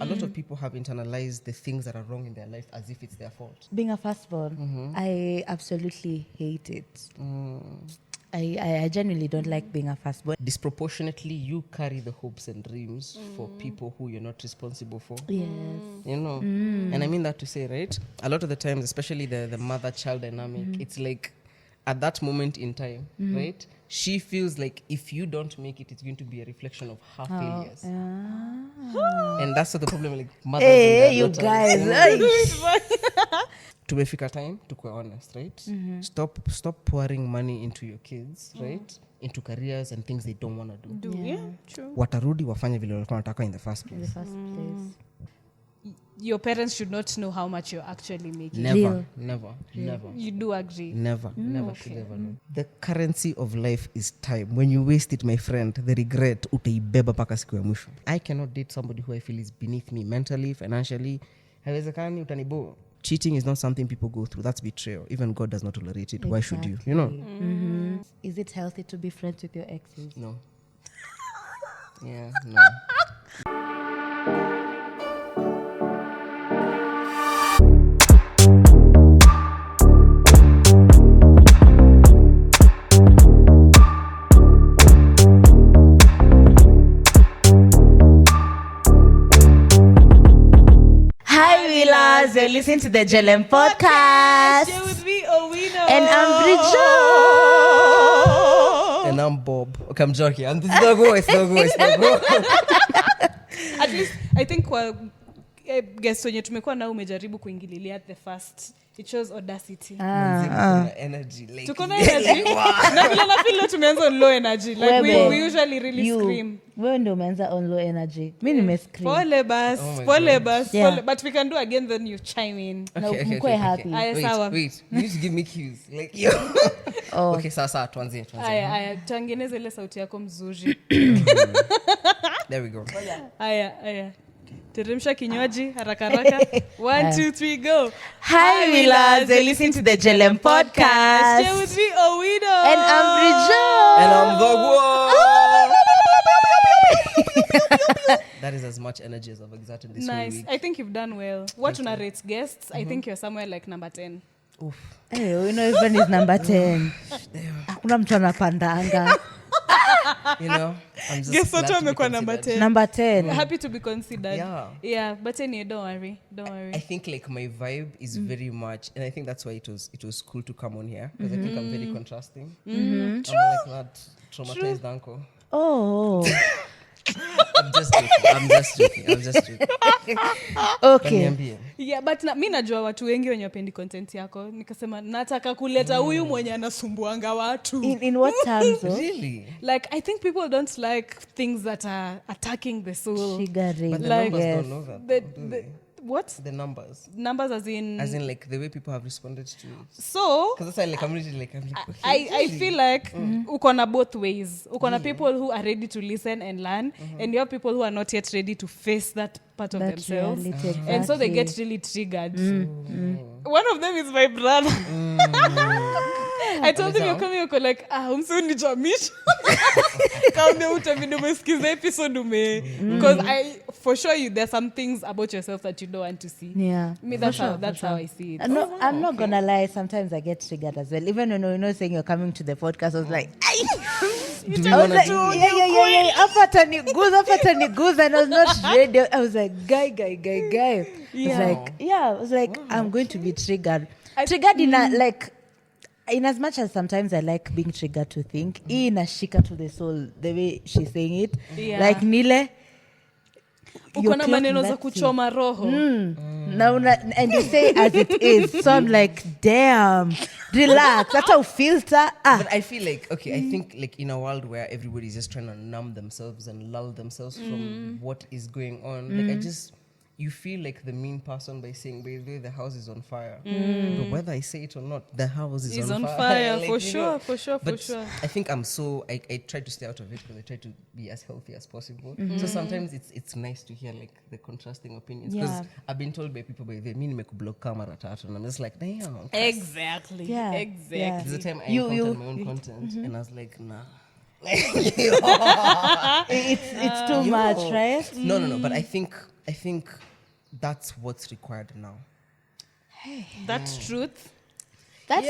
A lot of people have internalized the things that are wrong in their life as if it's their fault. Being a firstborn, I absolutely hate it. I genuinely don't like being a firstborn. Disproportionately, you carry the hopes and dreams for people who you're not responsible for. Yes. You know? And I mean that to say, right? A lot of the times, especially the mother-child dynamic, it's like at that moment in time, right? She feels like if you don't make it, it's going to be a reflection of her failures. And that's the problem, like mothers and you daughters. guys. Tumefika time to be honest, right? Stop pouring money into your kids, right? Into careers and things they don't want to do. Yeah, true. Watarudi wafanye vile walikuwa wanataka in the first In the place. first place. Your parents should not know how much you're actually making. Never. You do agree? Never should ever know. The currency of life is time. When you waste it, my friend, the regret utaibeba paka siku ya mwisho. I cannot date somebody who I feel is beneath me mentally, financially. Haiwezekani utanibo. Cheating is not something people go through. That's betrayal. Even God does not tolerate it. Why should you? You know? Is it healthy to be friends with your exes? No. Yeah, no. You're listening to the Jelem podcast. Share with me, Owino. And I'm Bridget. And I'm Bob. Okay, I'm joking. And it's not go. At least, I think guess wenye tumekuwa nao umejaribu kuingililia at the first. It shows audacity. Energy. Like, Tuko na energy. Na vile na feel tumeanza on low energy. Like we usually really scream. Wewe ndio umeanza on low energy. Mimi nimescream. Pole bas. Yeah. But we can do again, then you chime in. Okay. Happy. Wait. You need to give me cues. Like, yo. Okay, sasa tuanzie. Aya, tangeneze ile sauti yako mzuri. There we go. Aya. Teremsha kinywaji haraka. 1, 2, 3 go. Hi Willers, listen to the Jelem podcast. Share with me, Owino. And I'm Bridget. And I'm Thoguo. That is as much energy as I've exerted this whole week. I think you've done well. What una rate guests? I think you're somewhere like number 10. Oof. Hey, even is number 10. Hakuna mtu anapandanga. You know, I'm just guess what glad to be amekuwa number 10. Number 10. Happy to be considered. Yeah, but anyway, don't worry. I think like my vibe is very much, and I think that's why it was cool to come on here, because I think I'm very contrasting. I'm like that traumatized uncle. Oh. I'm just joking. Okay. Yeah, but mi najua watu wengi wenye wapendi content yako. Nikasema nataka kuleta huyu mwenye anasumbuanga watu. In what terms? Really? Like, I think people don't like things that are attacking the soul. Triggering. But the Like, numbers don't know that. What? The numbers. Numbers as in like the way people have responded to it. So because that's like I'm like okay, I feel like uko na both ways. Uko na people who are ready to listen and learn, and you have people who are not yet ready to face that part of themselves. Reality, and so they get really triggered. One of them is my brother. I told him you're coming, you're like, umsuni jamish. Kaume utabidi umesikiza episode because for sure there's some things about yourself that you don't want to see. Yeah. That's how I see it. I'm not gonna lie, sometimes I get triggered as well. Even when you're not saying you're coming to the podcast, I was like, yeah. After Niguza, and I was not ready. I was like, guy. I was like, I'm going to be triggered. Triggered in in as much as sometimes I like being triggered to think, inashika to the soul, the way she's saying it. Yeah. Like Nile, uko na maneno za kuchoma roho. And you say as it is. So I'm like, damn, relax. That's how filter. But I feel like, okay, I think like in a world where everybody's just trying to numb themselves and lull themselves from what is going on, like you feel like the mean person by saying, baby, the house is on fire. But whether I say it or not, the house is on fire. Like, for sure. I think I try to stay out of it because I try to be as healthy as possible. So sometimes it's nice to hear like the contrasting opinions. Because I've been told by people, by the mimi nimekublock camera tatu, and I'm just like, damn. Exactly. There's a time I encountered my own content, and I was like, nah. It's too much, right? No. But I think I think that's what's required now. That's truth. That's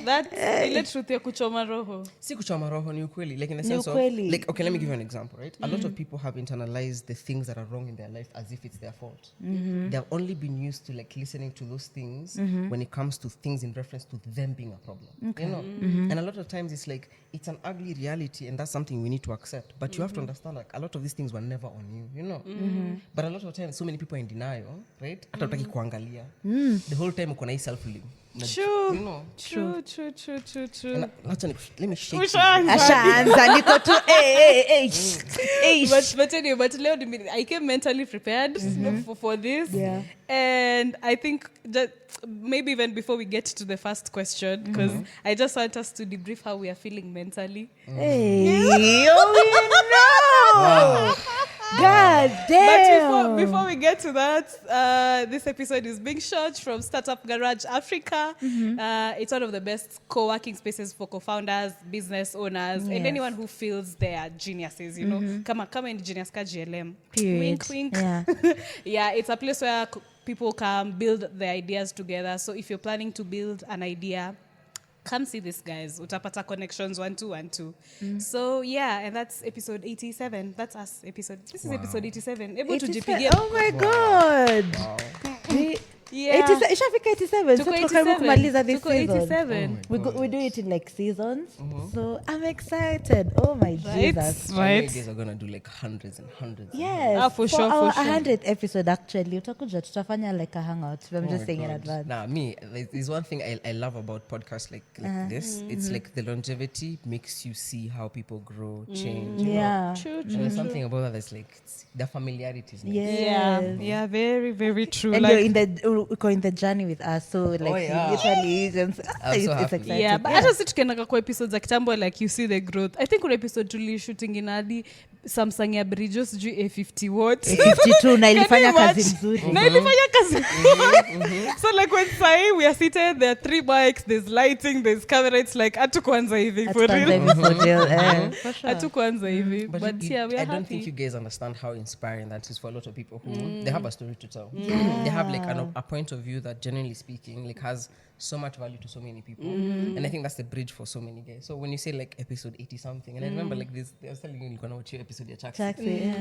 That's ile truth ya kuchoma roho. Si kuchoma roho ni ukweli. Like in a sense of, like, okay, let me give you an example, right? A lot of people have internalized the things that are wrong in their life as if it's their fault. They've only been used to like listening to those things when it comes to things in reference to them being a problem. You know? And a lot of times it's like, it's an ugly reality and that's something we need to accept. But you have to understand like a lot of these things were never on you, you know? But a lot of times so many people are in denial, right? Hata utaki kuangalia. The whole time uko na hii self-loom. True. You know? True. And let me shake you. Ashaanza niko tu But anyway, but leo I came mentally prepared for this. Yeah. And I think that maybe even before we get to the first question, because I just want us to debrief how we are feeling mentally. Hey, no. God damn. But before we get to that, this episode is being shot from Startup Garage Africa. It's one of the best co-working spaces for co-founders, business owners, and anyone who feels they are geniuses, you know. Come in genius ka GLM. Period. Wink. Yeah. Yeah, it's a place where people can build their ideas together. So if you're planning to build an idea, come see this, guys. Utapata connections 1-2. So yeah, and that's episode 87. That's us. This is episode 87. Able to GPG. Oh my God. Wow. Yeah. Ishafika 87. So tukaribu kumaliza this Tuko season. 87. We do it in like seasons. So I'm excited. Oh my Jesus. I know you guys are gonna do like hundreds and hundreds. Yes. For sure, our for sure. 100th episode actually. Utakuja tutafanya like a hangout. I'm just saying in advance. Nah, me, there's one thing I love about podcasts like this. It's like the longevity makes you see how people grow, change. You know? Yeah. True. And there's something about that that's like the familiarity is nice. Yes. Yeah, very, very true. And Like, you're in the journey with us, so like yeah. literally I'm so it's happy. exciting. yeah, but hata si tukiendaga kwa episodes za kitambo, like you see the growth. I think kuna episode shooting in hadi Samsung ya Bridge sijui A50 what 52 na ilifanya kazi nzuri. Na ilifanya kazi so like when say we are seated, there are 3 mics, there's lighting, there's camera, it's like hatukuanza hivi for real. Hatukuanza hivi, but yeah, we are I don't happy. think you guys understand how inspiring that is for a lot of people who they have a story to tell. They have like a point of view that, generally speaking, like has so much value to so many people. And I think that's the bridge for so many guys. So when you say like episode 80 something, and I remember like this, I was telling you nilikuwa na episode ya Taxi.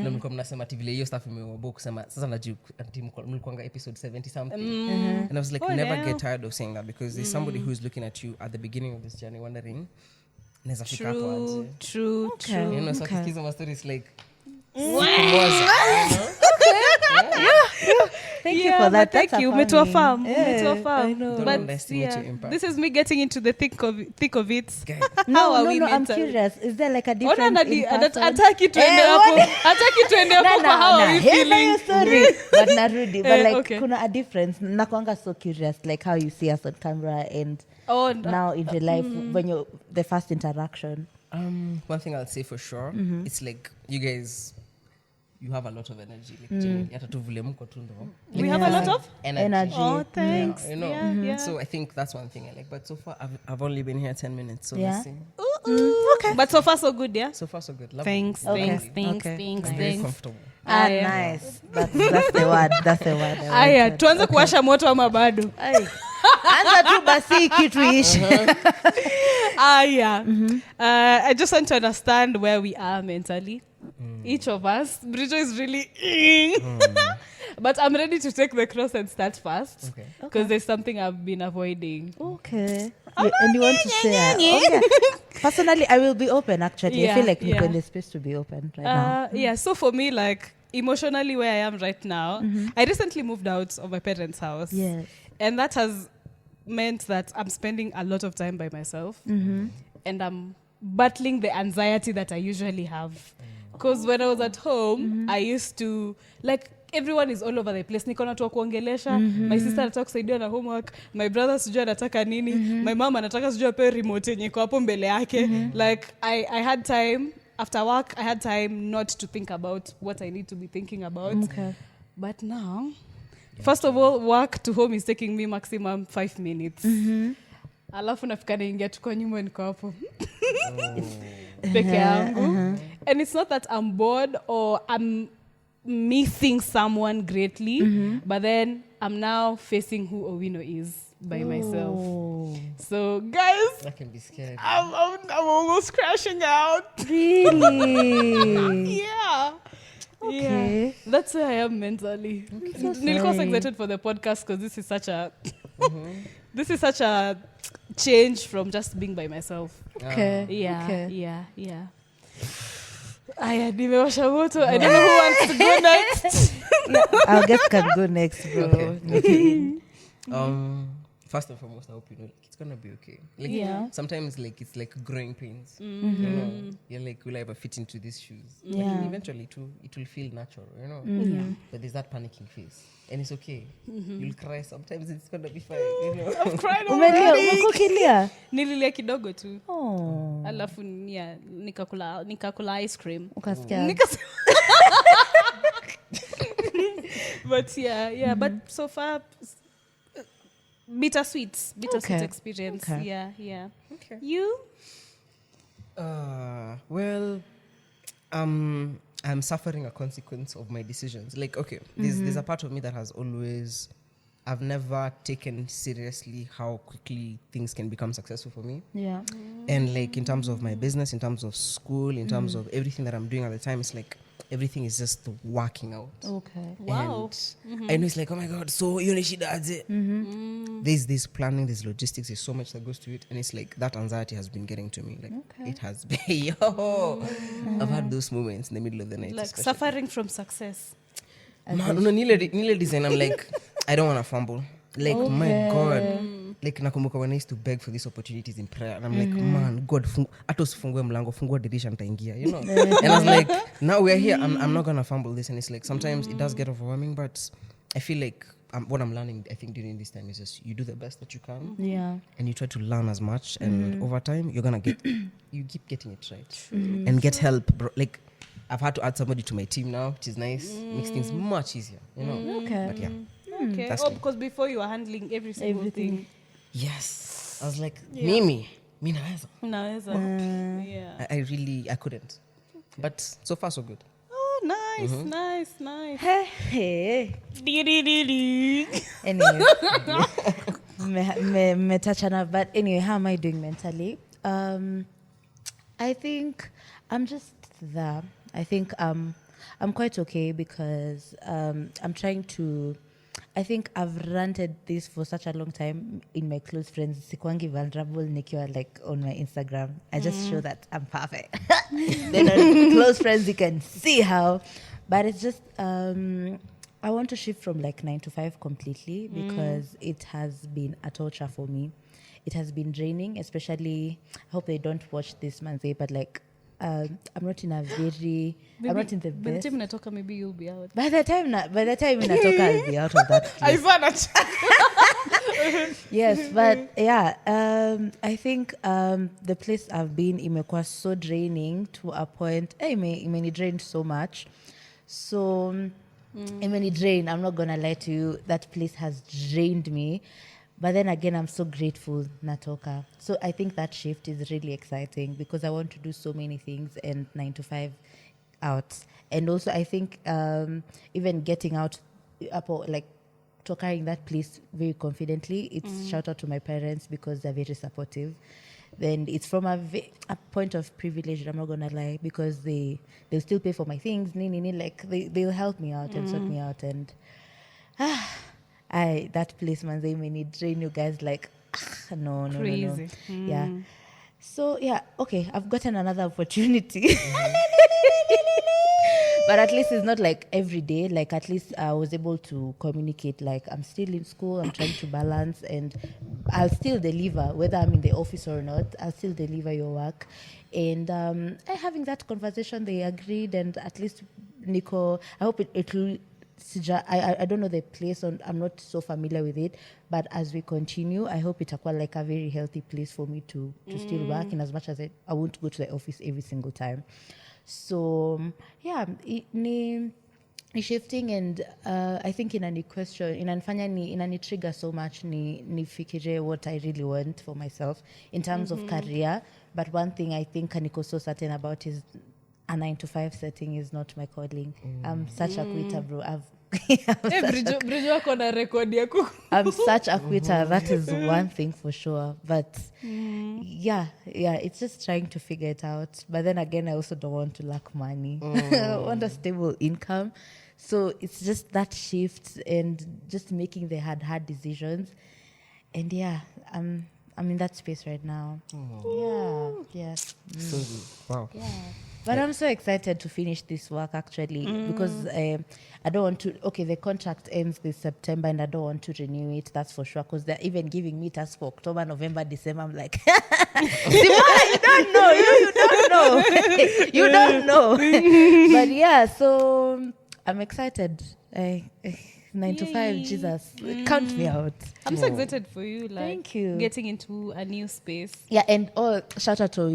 Na mlikuwa mnasema vile hiyo stuff imewabo kusema sasa najua mlikuwa episode 70 something. And I was like, never get tired of saying that, because there's somebody who's looking at you at the beginning of this journey wondering, naweza fika hapo aje. True. You know, so kids my story is like Thank you for that. Thank you. Umetua farm. But yeah, this is me getting into the thick of it. No, I'm curious. Is there like a difference in person? Ataki tuende hapo kwa how are we feeling? Sorry, but narudi. But like okay. kuna a difference. Nakwanga so curious like how you see us on camera and now in real life when you the first interaction. One thing I'll say for sure, it's like you guys, you have a lot of energy. We have a lot of energy. Oh, thanks. Yeah, you know. Yeah. So I think that's one thing I like. But so far, I've only been here 10 minutes. So let's see. Okay. But so far so good, yeah? So far so good. Lovely. Thanks. I'm very comfortable. Nice. That's the word. That's the word. Aya, tuanze kuwasha moto ama bado? Anza tu basi kitu ishi. Aya. I just want to understand where we are mentally. Each of us. Bridget is really but I'm ready to take the cross and start fast. Because there's something I've been avoiding. Okay. And you want to share? Okay. Personally, I will be open actually. Yeah, I feel like we're in the space to be open right now. Yeah, so for me, like emotionally where I am right now, I recently moved out of my parents' house. Yes. And that has meant that I'm spending a lot of time by myself. And I'm battling the anxiety that I usually have. Because when I was at home, I used to, like, everyone is all over the place. Niko na tu kuongelesha. My sister anataka kusaidia na homework. My brother sijui anataka nini. My mom anataka sijui ape remote yenye iko hapo mbele yake. Like, I had time, after work, I had time not to think about what I need to be thinking about. Okay. But now, first of all, work to home is taking me maximum 5 minutes. Alafu nafika naingia tu kwa nyumba niko hapo. Peke yangu. And it's not that I'm bored or I'm missing someone greatly, but then I'm now facing who Owino is by myself. So guys, That can be scary. I'm almost crashing out. Really? Yeah. Okay. Yeah. That's where I am mentally. so Niliko's sorry. excited for the podcast because this is such a this is such a change from just being by myself. Okay. Yeah. Okay. Yeah. Aya, nimewasha moto. I don't know who wants to go next. Our guest can go next, bro. Okay. Make it in. First and foremost, I hope you know it's gonna be okay. Like Yeah. sometimes like it's like growing pains. You know, you're like, will I ever fit into these shoes? But Yeah. then eventually it will feel natural, you know. But there's that panicking phase. And it's okay. You'll cry sometimes, it's gonna be fine, you know. I've cried Umelia, already. umekokilia? Nililia kidogo tu. Oh. Alafu nikakula ice cream. Ukasikia. But yeah, but so far bittersweet Okay. experience. Okay. Yeah. Okay. You? Well, I'm suffering a consequence of my decisions. Like, okay, there's a part of me that has always, I've never taken seriously how quickly things can become successful for me. Yeah. And like in terms of my business, in terms of school, in terms of everything that I'm doing at the time, it's like everything is just working out. Okay. Wow. And I know it's like, oh my God, so you know she does it. There's this planning, there's logistics, there's so much that goes to it. And it's like that anxiety has been getting to me. Like it has been, I've had those moments in the middle of the night. Like especially. suffering from success. Man, no, nile design. I'm like, I don't want to fumble. Like, my God. Like, nakumbuka when I used to beg for these opportunities in prayer. And I'm like, man, God, hata usifungue mlango, fungua dirisha nitaingia, you know. And I was like, now we're here. I'm not going to fumble this. And it's like, sometimes it does get overwhelming, but I feel like what I'm learning, I think, during this time is just you do the best that you can. Yeah. And you try to learn as much. And over time, you're going to get, you keep getting it right. And get help, bro. Like, I've had to add somebody to my team now, which is nice. Makes things much easier, you know. Okay. But yeah. Okay. That's Oh, me. because before you were handling every single thing. Yes. I was like, Mimi naweza. Naweza. Yeah. I couldn't. But so far, so good. Oh, nice. Hey. Dee. Anyway. me touchana, but anyway, how am I doing mentally? I think I'm just there. I think I'm quite okay because I'm trying to. I think I've ranted this for such a long time in my close friends. Sikwangi vulnerable nikiwa like on my Instagram. I just show that I'm perfect. Then on close friends you can see how. But it's just I want to shift from like 9 to 5 completely because it has been a torture for me. It has been draining, especially I hope they don't watch this Monday, but like I'm not in a very I'm not in the By the best. time natoka, maybe you'll be out. By the time natoka, I'll be out of that place. I saw that. Yes, but yeah, I think the place I've been imekuwa so draining to a point. Imeni drained so much. So imeni drained. I'm not gonna lie to you. That place has drained me. But then again, I'm so grateful natoka. So I think that shift is really exciting because I want to do so many things and 9 to 5 out. And also I think even getting out, like tokaring that place very confidently, it's shout out to my parents because they're very supportive. Then it's from a point of privilege, I'm not gonna lie, because they'll still pay for my things, like they'll help me out and sort me out. And that place, man, they may need drain you guys like no. Crazy. Yeah. So yeah, okay, I've gotten another opportunity. But at least it's not like every day. Like at least I was able to communicate. Like I'm still in school. I'm trying to balance, and I'll still deliver whether I'm in the office or not. I'll still deliver your work. And having that conversation, they agreed, and at least Nico, I hope it will. I don't know the place, I'm not so familiar with it, but as we continue, I hope it's like a very healthy place for me to still work, in as much as I won't go to the office every single time. So yeah, ni shifting, and I think inani question inani trigger so much ni fikire what I really want for myself in terms of career. But one thing I think Kaniko so certain about is a 9-to-5 setting is not my calling. I'm such a quitter, bro. Bridge wako na record yako. I'm such a quitter. That is one thing for sure. But yeah, it's just trying to figure it out. But then again, I also don't want to lack money. I want a stable income. So it's just that shift and just making the hard decisions. And yeah, I'm in that space right now. Yeah. So, wow. Yeah. But I'm so excited to finish this work actually because I don't want to. Okay, the contract ends this September and I don't want to renew it. That's for sure. Because they're even giving me tasks for October, November, December. I'm like, Simona, you don't know. You don't know. You don't know. But yeah, so I'm excited. 9-to-5, Jesus, count me out. I'm so excited for you. Like, Thank you. Getting into a new space. Yeah, and shout out to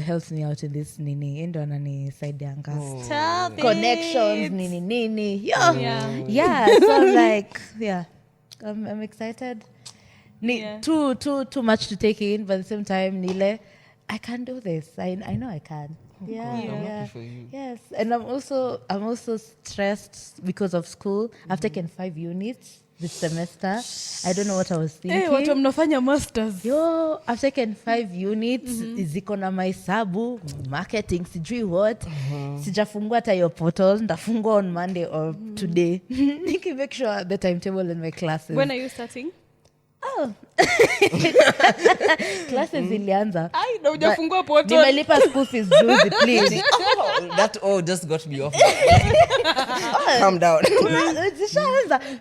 helps me out in this nini endo nani side yanga. Stop it. Connections nini yeah. So I'm like, I'm excited. Too much to take in, but at the same time, Nile, I can do this. I know I can. I'm happy for you. Yes, and I'm also stressed because of school. I've taken 5 units this semester. I don't know what I was thinking. Hey, watu mnafanya masters. Yo, I've taken 5 units. Ziko na mahesabu, marketing, sijui what. Sijafungua hata your portal. Ndafungua on Monday or today. Niki make sure the timetable in my classes. When are you starting? Classes zilianza. Ai, na hujafungua portal. Nimelipa school fees juzi, please. That just got me off. Calm down.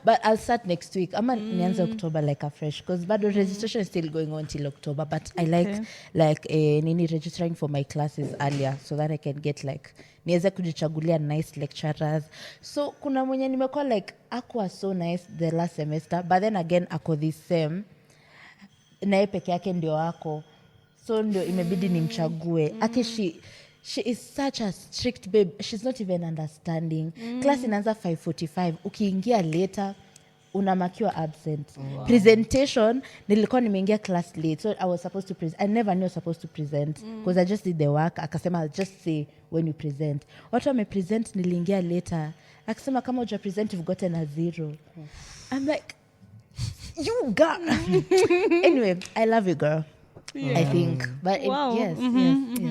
But I'll start next week. I'm nianze October like a fresh because bado registration is still going on till October. But I like nini registering for my classes earlier so that I can get like niweze kujichagulia nice lecturers. So kuna mwenye nimekuwa like akwa so nice the last semester, but then again ako this same naye peke yake ndio ako, so ndio imebidi nimchague. Ake she is such a strict babe. She's not even understanding. Class inaanza 5:45. Ukiingia later unamakiwa absent. Presentation nilikuwa nimeingia class late, so I was supposed to present. I never knew I was supposed to present because I just did the work. Akasema I'll just say when you present. Watu wame present niliingia later. Akasema kama uja present you've gotten a 0. I'm like, you girl. Anyway, I love you, girl. I think, but Wow. yes.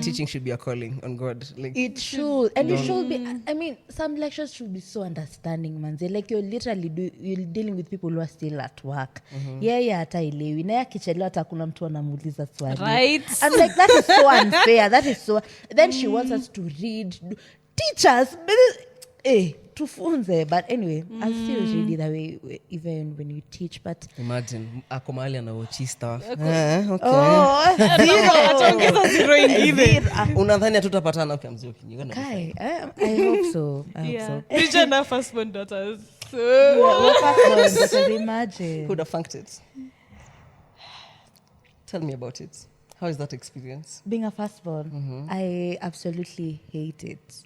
Teaching should be a calling on God. Like, It should, and you should be. I mean, some lectures should be so understanding, manze. Like you're dealing with people who are still at work. Yeah, hata ilewi. Na akichelewa hata kuna mtu anamuuliza swali. Right. I'm like, that is so unfair. That is so. Then she wants us to read. Teachers, tufunze. But anyway, I'm still really that way even when you teach. But imagine ako mahali anaochi stuff. Ataongeza 0 ingine. Unadhani hatutapatana kwa mzee ukijigana? Kai, I hope so. Richard na firstborn daughters. Imagine. Who'd have funked it? Tell me about it. How is that experience? Being a firstborn, I absolutely hate it.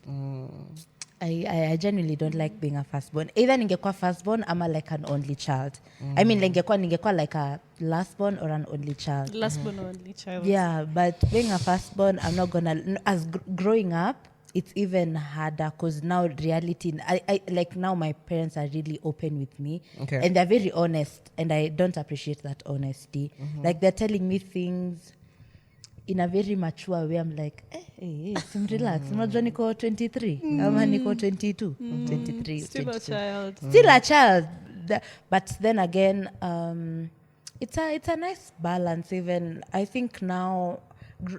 I genuinely don't like being a firstborn. Either ningekuwa firstborn ama like an only child. I mean, ningekuwa like a lastborn or an only child. Lastborn or only child. Yeah, but being a firstborn, I'm not gonna. As growing up, it's even harder because now reality. I like now my parents are really open with me, and they're very honest, and I don't appreciate that honesty. Like they're telling me things in a very mature way. I'm like, relax. Unajua niko 23 ama niko 22, 23, Still 22. a child. Still a child. But then again, it's a nice balance. Even I think now,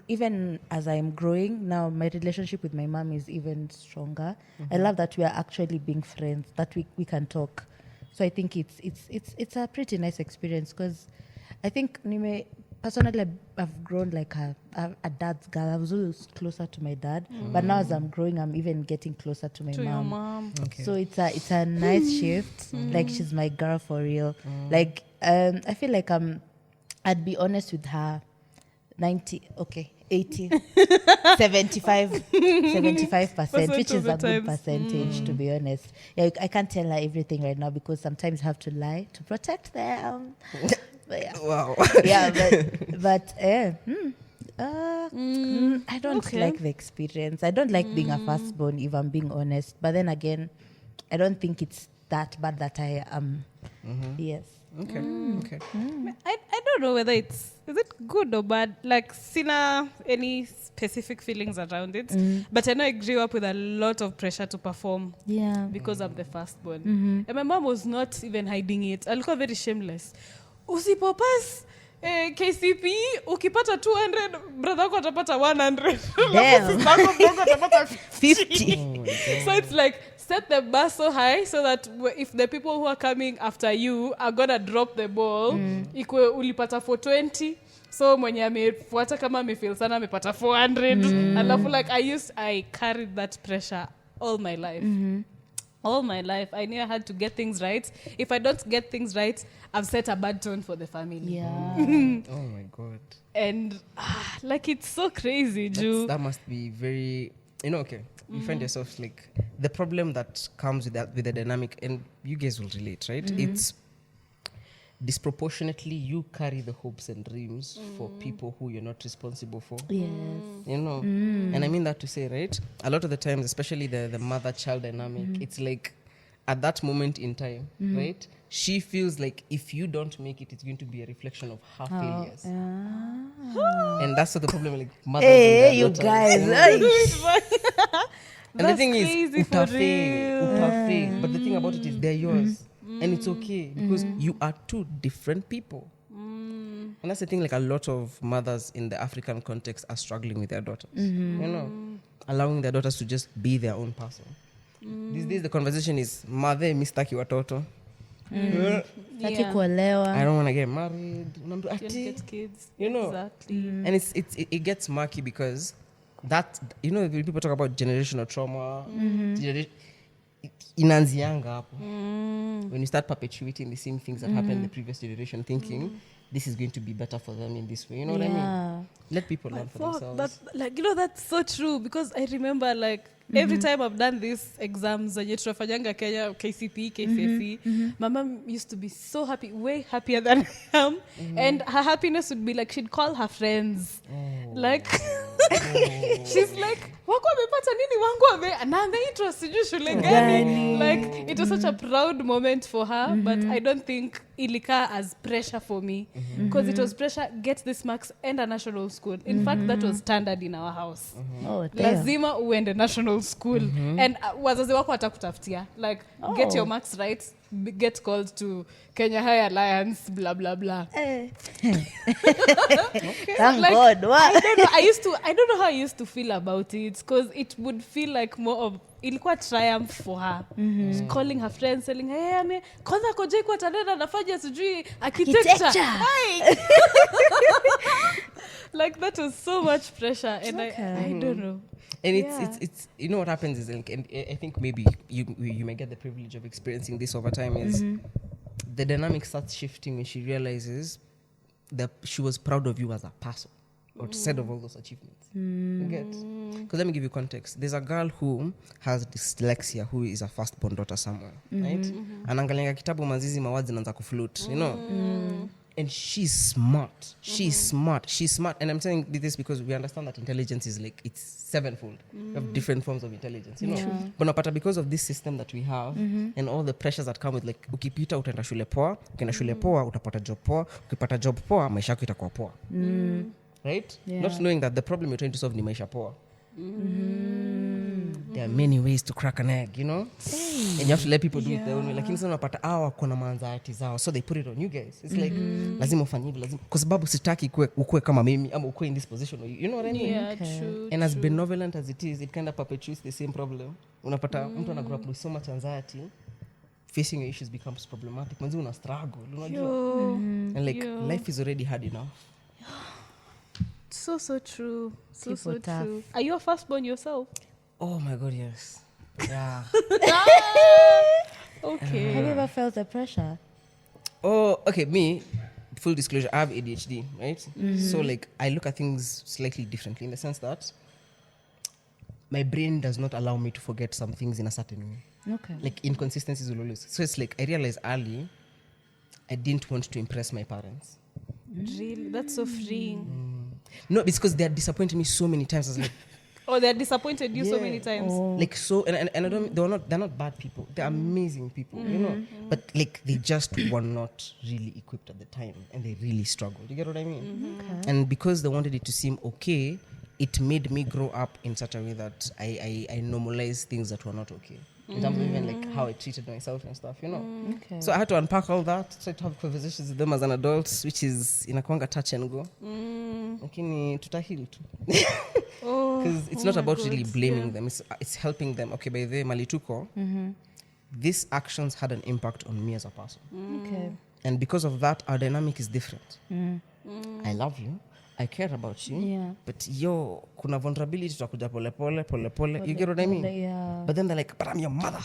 even as I'm growing now, my relationship with my mom is even stronger. I love that we are actually being friends, that we can talk. So I think it's a pretty nice experience because I think personally I've grown like a dad's girl. I was always closer to my dad, but now as I'm growing, I'm even getting closer to my mom. Your mom. Okay. So it's a nice shift. Like she's my girl for real. Like I feel like I'd be honest with her 80, 75%, which is a good percentage, to be honest. Yeah, I can't tell her everything right now because sometimes you have to lie to protect them. But yeah. Wow. Yeah, but I don't like the experience. I don't like being a firstborn, if I'm being honest. But then again, I don't think it's that bad that I am. Yes. Okay. Okay. I don't know whether is it good or bad. Like, sina any specific feelings around it. But I know I grew up with a lot of pressure to perform. Yeah. Because I'm the firstborn. And my mom was not even hiding it. Alikuwa very shameless. Usipopass KCP, ukipata 200, brother wako atapata 100. Damn. Atapata 50. So it's like, set the bar so high so that if the people who are coming after you are gonna drop the ball, ikwe ulipata 420, so mwenye amefuata kama amefeel sana amepata 400. Alafu like I carried that pressure all my life. All my life I knew I had to get things right. If I don't get things right, I've set a bad tone for the family. Yeah. Oh my God. And like, it's so crazy, Ju. That must be very, okay. You find yourself like, the problem that comes with that, with the dynamic, and you guys will relate, right? It's disproportionately you carry the hopes and dreams for people who you're not responsible for. Yes. And I mean that to say, right, a lot of the times, especially the mother-child dynamic, it's like at that moment in time, right, she feels like if you don't make it, it's going to be a reflection of her failures. And that's the problem, like mothers Hey, and you daughters, guys. And the thing crazy is, for real. but the thing about it is they're yours. And it's okay because you are two different people. And that's the thing, like a lot of mothers in the African context are struggling with their daughters. Allowing their daughters to just be their own person. These days the conversation is, mother mistaki watoto. Taki kuolewa. I don't want to get married. Don't get kids. Exactly. Mm. And it gets murky because that, when people talk about generational trauma, inaanzianga hapo. When you start perpetuating the same things that happened in the previous generation, thinking this is going to be better for them in this way. You know what I mean? Let people learn for themselves. That's so true, because I remember every time I've done these exams, tunafanyanga Kenya, KCP, KCSE, my mom used to be so happy, way happier than I am. And her happiness would be like, she'd call her friends. She's like, wako wamepata nini, wangu na ameitwa sijui shule gani. Like, it was such a proud moment for her, but I don't think ilika as pressure for me, because it was pressure, get this marks and a national school. In fact, that was standard in our house. Lazima uende national school. And wazazi wako watakutafutia, like, get your marks right, get called to Kenya High Alliance, blah blah blah. Thank God. What? I don't know how I used to feel about it, because it would feel like more of ilikuwa triumph for her. She's calling her friends, telling her, hey, kwanza koje kwa talenta nafanya sijui architecture. Like, that was so much pressure, and I don't know. And it's what happens is, like, and I think maybe you may get the privilege of experiencing this over time, is the dynamic starts shifting when she realizes that she was proud of you as a person, or said of all those achievements. You get? Because let me give you context. There's a girl who has dyslexia, who is a firstborn daughter somewhere, right? Anaangalia kitabu mazizi mawazi naanza kuflute, And she's smart. She's smart. And I'm saying this because we understand that intelligence is like, it's sevenfold. We have different forms of intelligence, But napata, because of this system that we have, and all the pressures that come with, like, ukipita utaenda shule poa, ukienda shule poa utapata job poa, ukipata job poa maisha yako itakuwa poa. Right? Not knowing that the problem you're trying to solve ni maisha poa. There are many ways to crack an egg, And you have to let people do it their own way. Lakini sana unapata kuna manzaati zao, so they put it on you guys. It's like, lazima ufanye hivi, lazima, kwa sababu sitaki ukue kama mimi ama ukue in this position. You know what I mean? Yeah, true. And as benevolent as it is, it kind of perpetuates the same problem. Unapata mtu ana grow up with so much anxiety, facing your issues becomes problematic. Mwanzo una struggle, unajua. And like, life is already hard enough. So true. So tough. true. Are you a firstborn yourself? Oh my God, yes. Yeah. Okay. Have you ever felt the pressure? Oh, okay. Me, full disclosure, I have ADHD, right? So, like, I look at things slightly differently, in the sense that my brain does not allow me to forget some things in a certain way. Okay. Like, inconsistencies will always. So it's like, I realized early I didn't want to impress my parents. Really? That's so freeing. No, it's because they had disappointed me so many times. I was like, Oh, they disappointed you so many times. like so, and I don't. They're not bad people. They're amazing people, you know. But like they just were not really equipped at the time, and they really struggled. You get what I mean? Okay. And because they wanted it to seem okay, it made me grow up in such a way that I normalized things that were not okay. In terms of even like how I treated myself and stuff, you know. Okay. So I had to unpack all that, try to have conversations with them as an adult, which is inakwanga touch and go. Lakini tutahil tu. Because it's not about really blaming them. It's helping them. Okay, by the malituko, these actions had an impact on me as a person. Okay. And because of that, our dynamic is different. I love you. I care about you. Yeah. But kuna vulnerability tutakuja pole pole. You get what I mean? Yeah. But then they're like, but I'm your mother.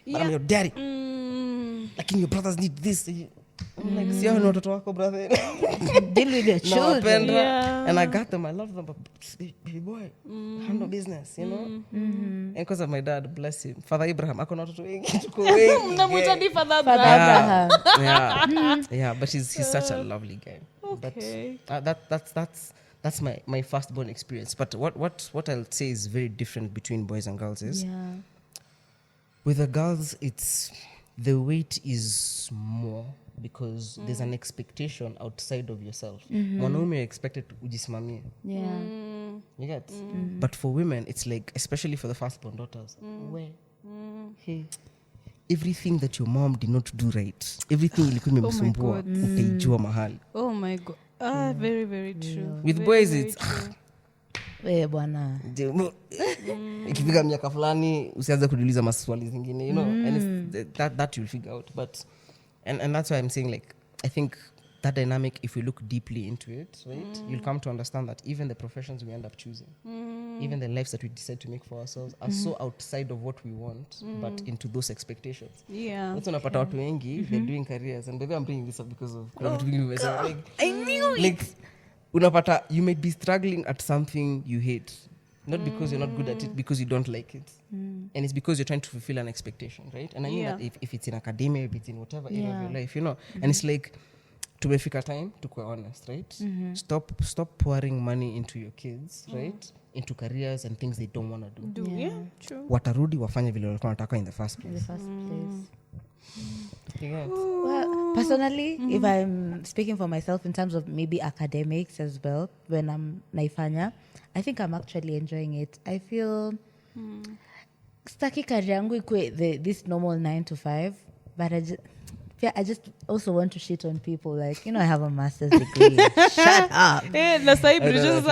But I'm your daddy. Like, your brothers need this. I'm like, see how no watoto wako, brother. Deal with your children. Yeah. And I got them. I love them. But baby boy, handle business, you know? And because of my dad, bless him. Father Abraham, ako na watoto wengi. Tuko wengi. Mnamuita ni Father Father Abraham. Abraham. Yeah, but he's such a lovely guy. Okay. But that's my firstborn experience. But what I'll say is very different between boys and girls is with the girls, it's the weight is more because there's an expectation outside of yourself. Mwanaume you're expected to ujisimamie. Yeah. You get? But for women, it's like, especially for the firstborn daughters, hey, everything that your mom did not do right, everything ilikuwa imemsumbua, utaijua mahali. Oh my God. Very, very true. With very, boys, very it's We bwana. ikifika miaka fulani usianze kujiuliza maswali zingine, you know, and it's that you'll figure out. But and that's why I'm saying, like, I think that dynamic, if we look deeply into it, right, you'll come to understand that even the professions we end up choosing, even the lives that we decide to make for ourselves are so outside of what we want, but into those expectations. Yeah. That's unapata watu wengi, they're doing careers, and maybe I'm bringing this up because of like, I knew like unapata, you might be struggling at something you hate, not because you're not good at it, because you don't like it, and it's because you're trying to fulfill an expectation, right? And I mean that if it's in academia, if it's in whatever area of your life, you know, and it's like, tumefika time to be honest, right? Stop pouring money into your kids, right, into careers and things they don't want to do. Yeah, true. Watarudi wafanye vile walikuwa wanataka in the first In place. the first place. Yeah. Well, personally, if I'm speaking for myself in terms of maybe academics as well, when I'm naifanya, I think I'm actually enjoying it. I feel staki career yangu ikue this normal 9 to 5, but I just also want to shit on people. Like, you know, I have a master's degree. Shut up. Na sahi Bridges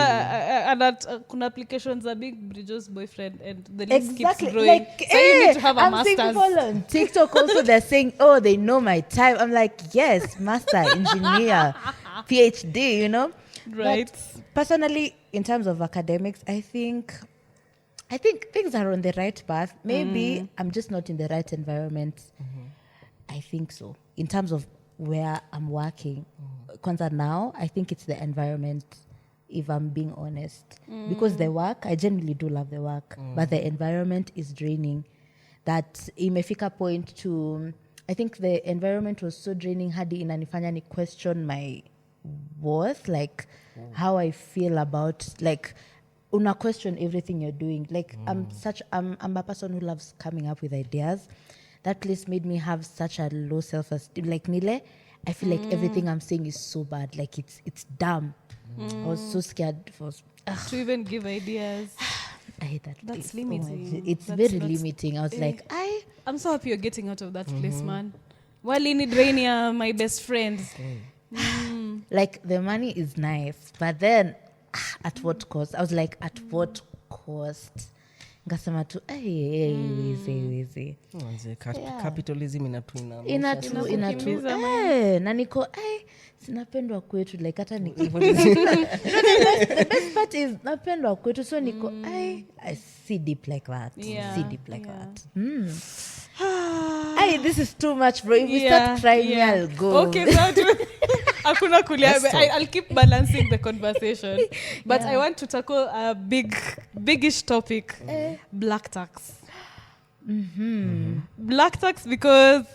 kuna applications are big Bridges boyfriend and the list keeps growing. Like, so you need to have a I'm seeing master's. people on TikTok also, they're saying, oh, they know my type. I'm like, yes, master, engineer, PhD, you know? Right. But personally, in terms of academics, I think things are on the right path. Maybe I'm just not in the right environment. I think so. In terms of where I'm working, kwanza now, I think it's the environment, if I'm being honest. Because the work, I genuinely do love the work, but the environment is draining. That imefika point to, I think the environment was so draining, hadi inanifanya ni question my worth, like how I feel about, like, una question everything you're doing. Like, I'm a person who loves coming up with ideas. That place made me have such a low self-esteem. Like, Nile, I feel like everything I'm saying is so bad. Like, it's dumb. I was so scared To even give ideas. I hate that place. That's limiting. It's very limiting. I was like, I'm so happy you're getting out of that place, man. Wali ni drain ya my best friend. like, the money is nice, but then at what cost? I was like, at what cost? Ngasema tu wezi Capitalism inatu na niko sinapendwa kwetu, like hata niko the best part is napendwa kwetu, so niko I see deep like that. This is too much, bro. If we start crying, I'll go. Okay, hakuna kulia. I'll keep balancing the conversation, but I want to tackle a biggish topic, black tax. Black tax, because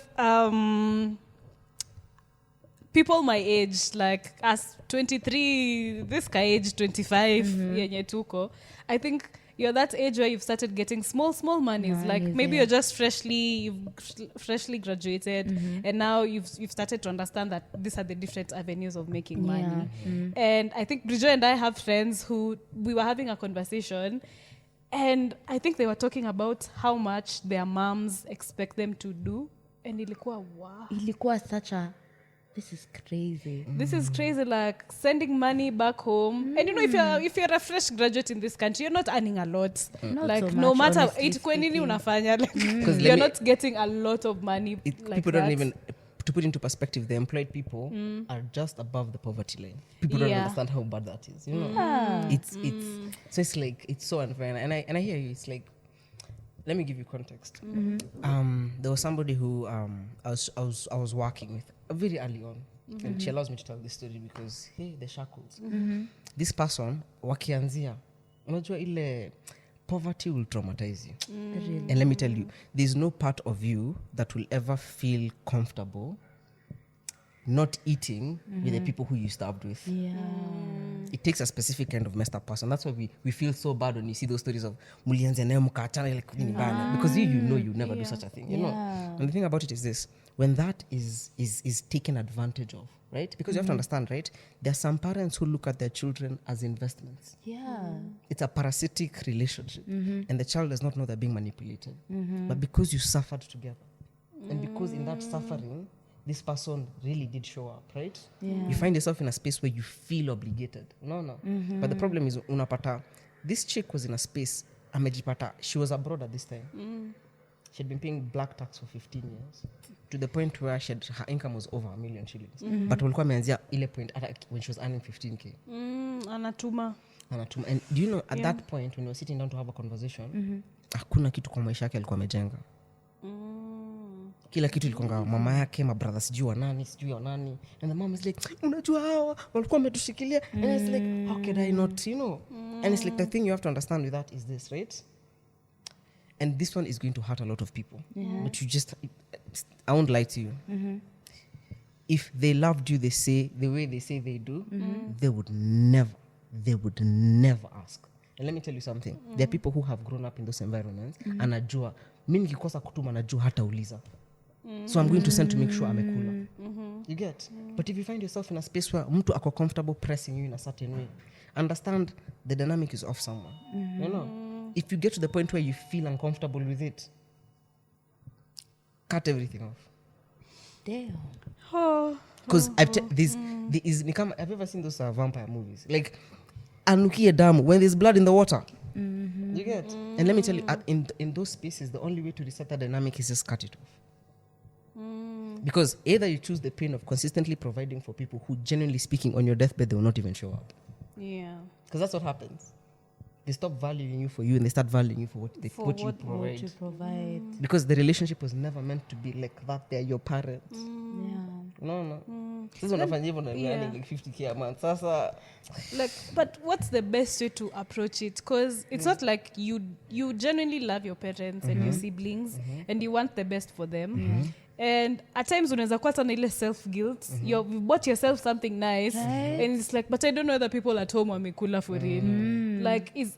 people my age, like as 23, this guy age 25, yenye tuko, I think you're that age where you've started getting small monies. Like maybe you're just freshly graduated, and now you've started to understand that these are the different avenues of making money. And I think Bridget and I have friends who we were having a conversation, and I think they were talking about how much their moms expect them to do, and ilikuwa wow. Ilikuwa such a this is crazy. This is crazy, like sending money back home. And you know, if you're a fresh graduate in this country, you're not earning a lot. Not like so no much, matter honestly it kwenini unafanya, like Because you're not getting a lot of money. Like people that. don't even, to put into perspective, the employed people are just above the poverty line. People don't understand how bad that is. You know, it's so it's like it's so unfair. And I hear you. It's like, let me give you context. There was somebody who I was working with very early on, and she allows me to tell this story because hey, the shackles. This person wakianzia, unajua ile poverty will traumatize you. Really? And let me tell you, there's no part of you that will ever feel comfortable not eating with the people who you starved with. It takes a specific kind of messed up person. That's why we feel so bad when you see those stories of mulianze nayo mkaachana like because you know you never do such a thing, you know. And the thing about it is this, when that is taken advantage of, right? Because you have to understand, right? There are some parents who look at their children as investments. It's a parasitic relationship, and the child does not know they're being manipulated. But because you suffered together, and because in that suffering this person really did show up, right? You find yourself in a space where you feel obligated. No. But the problem is, unapata, this chick was in a space, amejipata, she was abroad at this time. She had been paying black tax for 15 years, to the point where her income was over $1 million shillings. But walikuwa ameanzia ile point when she was earning 15K. Anatuma. And do you know, at that point, when we were sitting down to have a conversation, hakuna kitu kwa maisha yake alikuwa amejenga. Kila kitu ilikuwa mama yake, mabrother sijui wa nani. And the mom is like, unajua hawa walikuwa wametushikilia. And it's like, how can I not, you know? And it's like, the thing you have to understand with that is this, right? And this one is going to hurt a lot of people. But you just, I won't lie to you. If they loved you, they say, the way they say they do, they would never ask. And let me tell you something. There are people who have grown up in those environments, and najua, mimi nikikosa kutuma najua hata uliza. So I'm going to send to make sure amekula. You get? But if you find yourself in a space where mtu ako comfortable pressing you in a certain way, understand the dynamic is off somewhere. You know? If you get to the point where you feel uncomfortable with it, cut everything off. Damn. Because have you ever seen those vampire movies? Like, anukie damu, when there's blood in the water. You get? And let me tell you, in those spaces, the only way to reset that dynamic is just cut it off. Because either you choose the pain of consistently providing for people who, genuinely speaking, on your deathbed, they will not even show up. Yeah. Because that's what happens. They stop valuing you for you, and they start valuing you for what you provide. Because the relationship was never meant to be like that. They're your parents. No. Sasa unafanya hivyo na earning like 50K a month. Sasa like, but what's the best way to approach it? Because it's not like you genuinely love your parents and your siblings and you want the best for them. And at times unaweza kuwa na ile self guilt. You bought yourself something nice, and it's like, but I don't know whether people at home wamekula for real. Like, is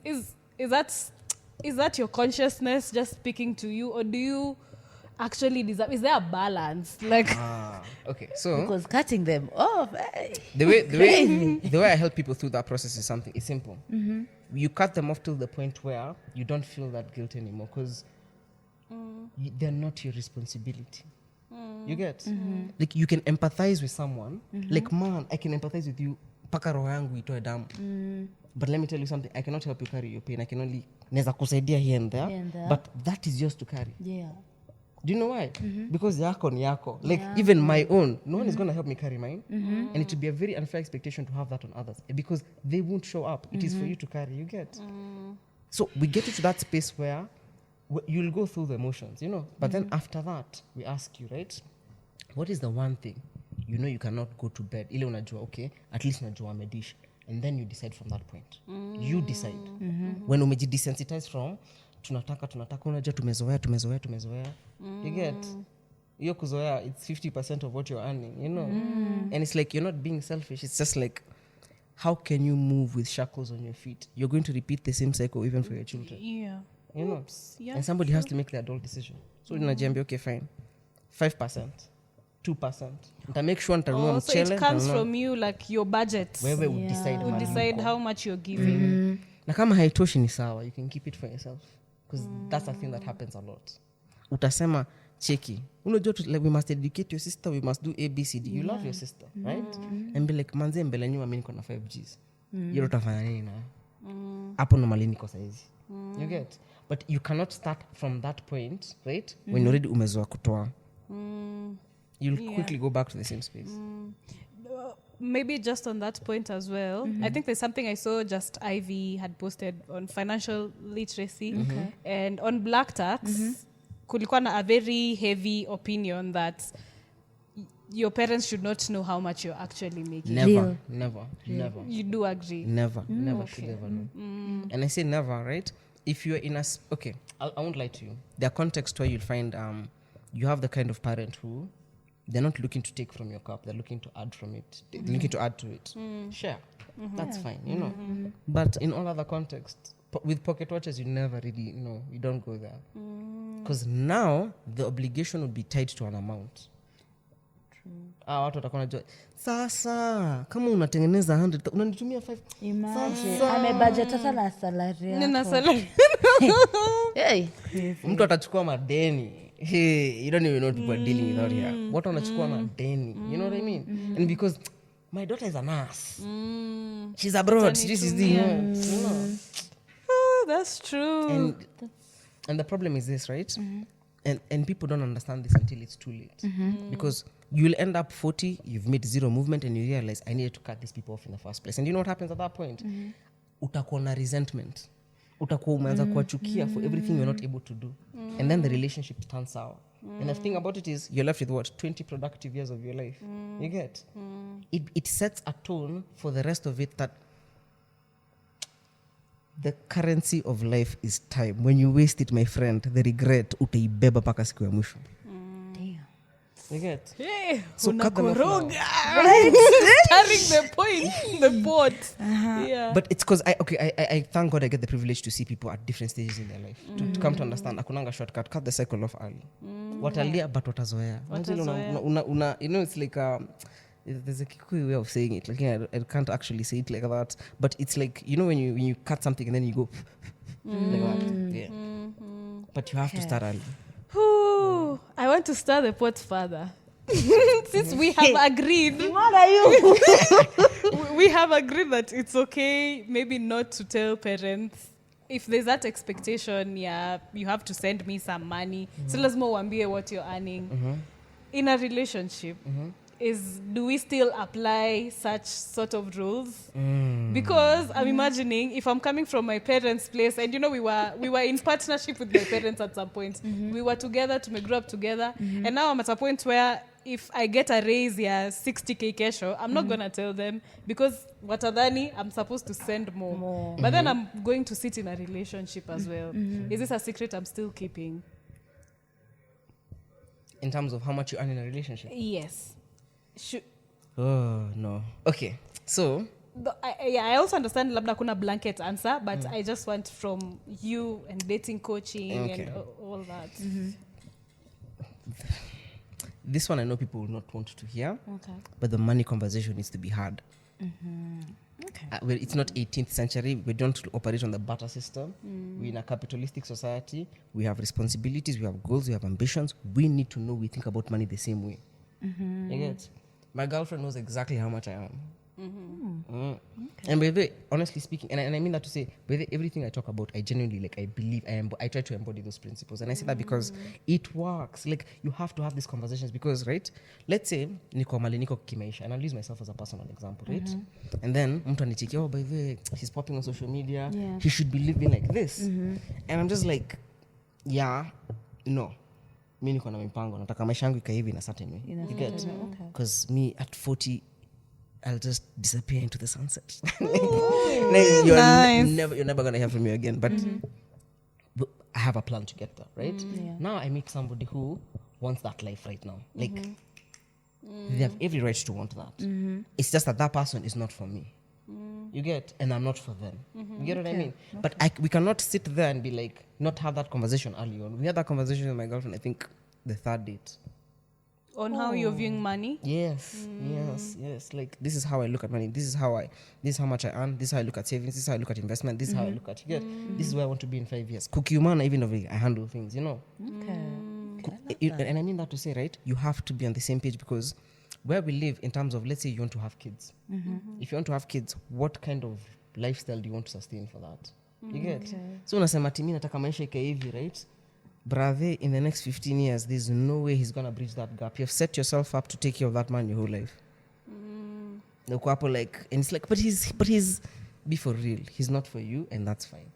that your consciousness just speaking to you, or do you actually deserve? Is there a balance? Like, okay, so because cutting them off, the way I help people through that process is something. It's simple. You cut them off till the point where you don't feel that guilt anymore, because they're not your responsibility. You get? Like, you can empathize with someone. Like, man, I can empathize with you. Paka roho yangu itoe damu. But let me tell you something. I cannot help you carry your pain. I can only neza kusaidia here and there. But that is yours to carry. Yeah. Do you know why? Because yako ni yako. Like, even my own, no one is going to help me carry mine. And it would be a very unfair expectation to have that on others, because they won't show up. It is for you to carry. You get? So we get to that space where you'll go through the emotions, you know. But then after that, we ask you, right? What is the one thing you know you cannot go to bed? Ile unajua, okay, at least unajua amedish. And then you decide from that point. You decide. When umejidesensitize from tunataka unajua tumezoea. You get? Hiyo kuzoea, it's 50% of what you're earning, you know. And it's like you're not being selfish. It's just like, how can you move with shackles on your feet? You're going to repeat the same cycle even for your children. Yeah. You know. Yeah, and somebody has to make the adult decision. So unajiambia, okay, fine, 5%, 2%. Nita make sure nitanunua So mchele. it comes from you, like your budget. Wewe udecide You mahali decide uko. how much you're giving. Na kama haitoshi ni sawa, you can keep it for yourself, because that's a thing that happens a lot. Utasema cheki, unajua like, we must educate your sister, we must do ABCD. You love your sister, right? And be like, manze mbele nyuma mimi niko na 5Gs. Yeye utafanya nini na hapo ndo mali niko saizi. You get, but you cannot start from that point, right? When already umezoa kutoa. You'll quickly go back to the same space. Maybe just on that point as well, I think there's something I saw just Ivy had posted on financial literacy, and on black tax, kulikuwa na a very heavy opinion that your parents should not know how much you're actually making. Never. You do agree? Never should ever know. And I say never, right? If you're in okay, I won't lie to you. There are contexts where you'll find you have the kind of parent who they're not looking to take from your cup, they're looking to add from it. They're looking to add to it. Share. That's fine, you know. But in all other contexts, with pocket watches, you never really, you don't go there. Because now the obligation would be tied to an amount. Watu watakuwa najua sasa kama unatengeneza 100 unanitumia 5. Imagine amebudget hata na salary yako. Nina salary. Hey, mtu atachukua madeni. Hey, you don't even know what people are dealing with out here. Watu wanachukua madeni. You know what I mean? And because my daughter is a nurse. She's abroad. This is the you know. Oh, that's true. And the problem is this, right? And people don't understand this until it's too late. Because you'll end up 40, you've made zero movement, and you realize I needed to cut these people off in the first place. And you know what happens at that point? Utakuwa na resentment. Utakuwa umeanza kuwachukia for everything you're not able to do. And then the relationship turns sour. And the thing about it is, you're left with what? 20 productive years of your life. You get? It sets a tone for the rest of it that the currency of life is time. When you waste it, my friend, the regret utaibeba paka siku ya mwisho. You get? Hey, So cut them off now. Carrying the point, the boat. Yeah. But it's because I thank God I get the privilege to see people at different stages in their life to come to understand. Akunanga shortcut, cut the cycle off early. Watalia but watazoea. You know, it's like there's a Kikuyu way of saying it. Like I can't actually say it like that. But it's like, you know, when you cut something and then you go like that. Yeah. But you have to start early. Ooh, I want to start the pot further. Since we have agreed. what are you? We have agreed that it's okay maybe not to tell parents. If there's that expectation, yeah, you have to send me some money. So let's more wambie what you're earning. In a relationship, do we still apply such sort of rules? Because I'm imagining if I'm coming from my parents' place, and you know we were in partnership with my parents at some point. We were together, we grew up together, and now I'm at a point where if I get a raise 60k kesho, I'm not gonna tell them because watadhani I'm supposed to send more. But then I'm going to sit in a relationship as well. Is this a secret I'm still keeping? In terms of how much you earn in a relationship? Yes. Oh, no. Okay. So I also understand labda kuna blanket answer, but I just want from you and dating coaching and all that. This one I know people will not want to hear. Okay. But the money conversation needs to be had. Okay. Well, it's not 18th century. We don't operate on the barter system. We're in a capitalistic society. We have responsibilities, we have goals, we have ambitions. We need to know we think about money the same way. You get? My girlfriend knows exactly how much I earn. And by the way, honestly speaking, and I mean that to say, by the way, everything I talk about, I genuinely I believe, I try to embody those principles. And I say that because it works. Like, you have to have these conversations because, right? Let's say, niko kimaisha, and I'll use myself as a personal example, right? And then, mtu anicheki, oh, by the way, he's popping on social media. Yeah. He should be living like this. And I'm just like, yeah, no. Mi niko na mipango, nataka maisha yangu ikae hivi in a certain way. You get? Because me at 40, I'll just disappear into the sunset. You're never going to hear from me again. But I have a plan to get there, right? Now I meet somebody who wants that life right now. Like, they have every right to want that. It's just that person is not for me. You get? And I'm not for them. You get what I mean? But we cannot sit there and be like, not have that conversation early on. We had that conversation with my girlfriend, I think, the third date. On how you're viewing money? Yes. Like, this is how I look at money. This is how much I earn. This is how I look at savings. This is how I look at investment. This is how I look at, you get? This is where I want to be in 5 years. Cookie man, even if I handle things, you know? Okay. And I mean that to say, right, you have to be on the same page, because where we live in terms of, let's say you want to have kids. If you want to have kids, what kind of lifestyle do you want to sustain for that? You get? So unasema timi nataka maisha ikae hivi, right? Brother, in the next 15 years, there's no way he's gonna bridge that gap. You've set yourself up to take care of that man your whole life. The couple, like, and it's like, but he's be for real. He's not for you, and that's fine.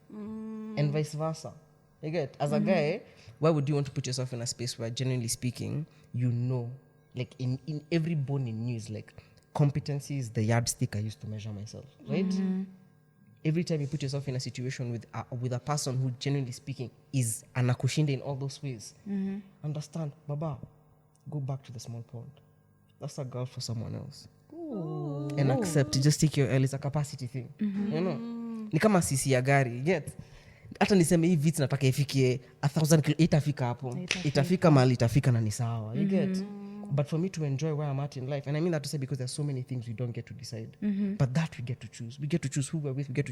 And vice versa. You get? As a guy, why would you want to put yourself in a space where, genuinely speaking, you know, like in every bone in you is like, competency is the yardstick I used to measure myself, right? Every time you put yourself in a situation with a person who, genuinely speaking, is anakushinda in all those ways, understand, Baba, go back to the small pond. That's a girl for someone else. And accept, just take your L. It's a capacity thing. You know? Ni kama sisi ya gari, get? Hata niseme hii vits nataka ifikie 1,000 kilo, itafika hapo. Itafika mahali itafika na ni sawa. You get? But for me to enjoy where I'm at in life, and I mean that to say because there's so many things we don't get to decide. But that we get to choose. We get to choose who we're with. We get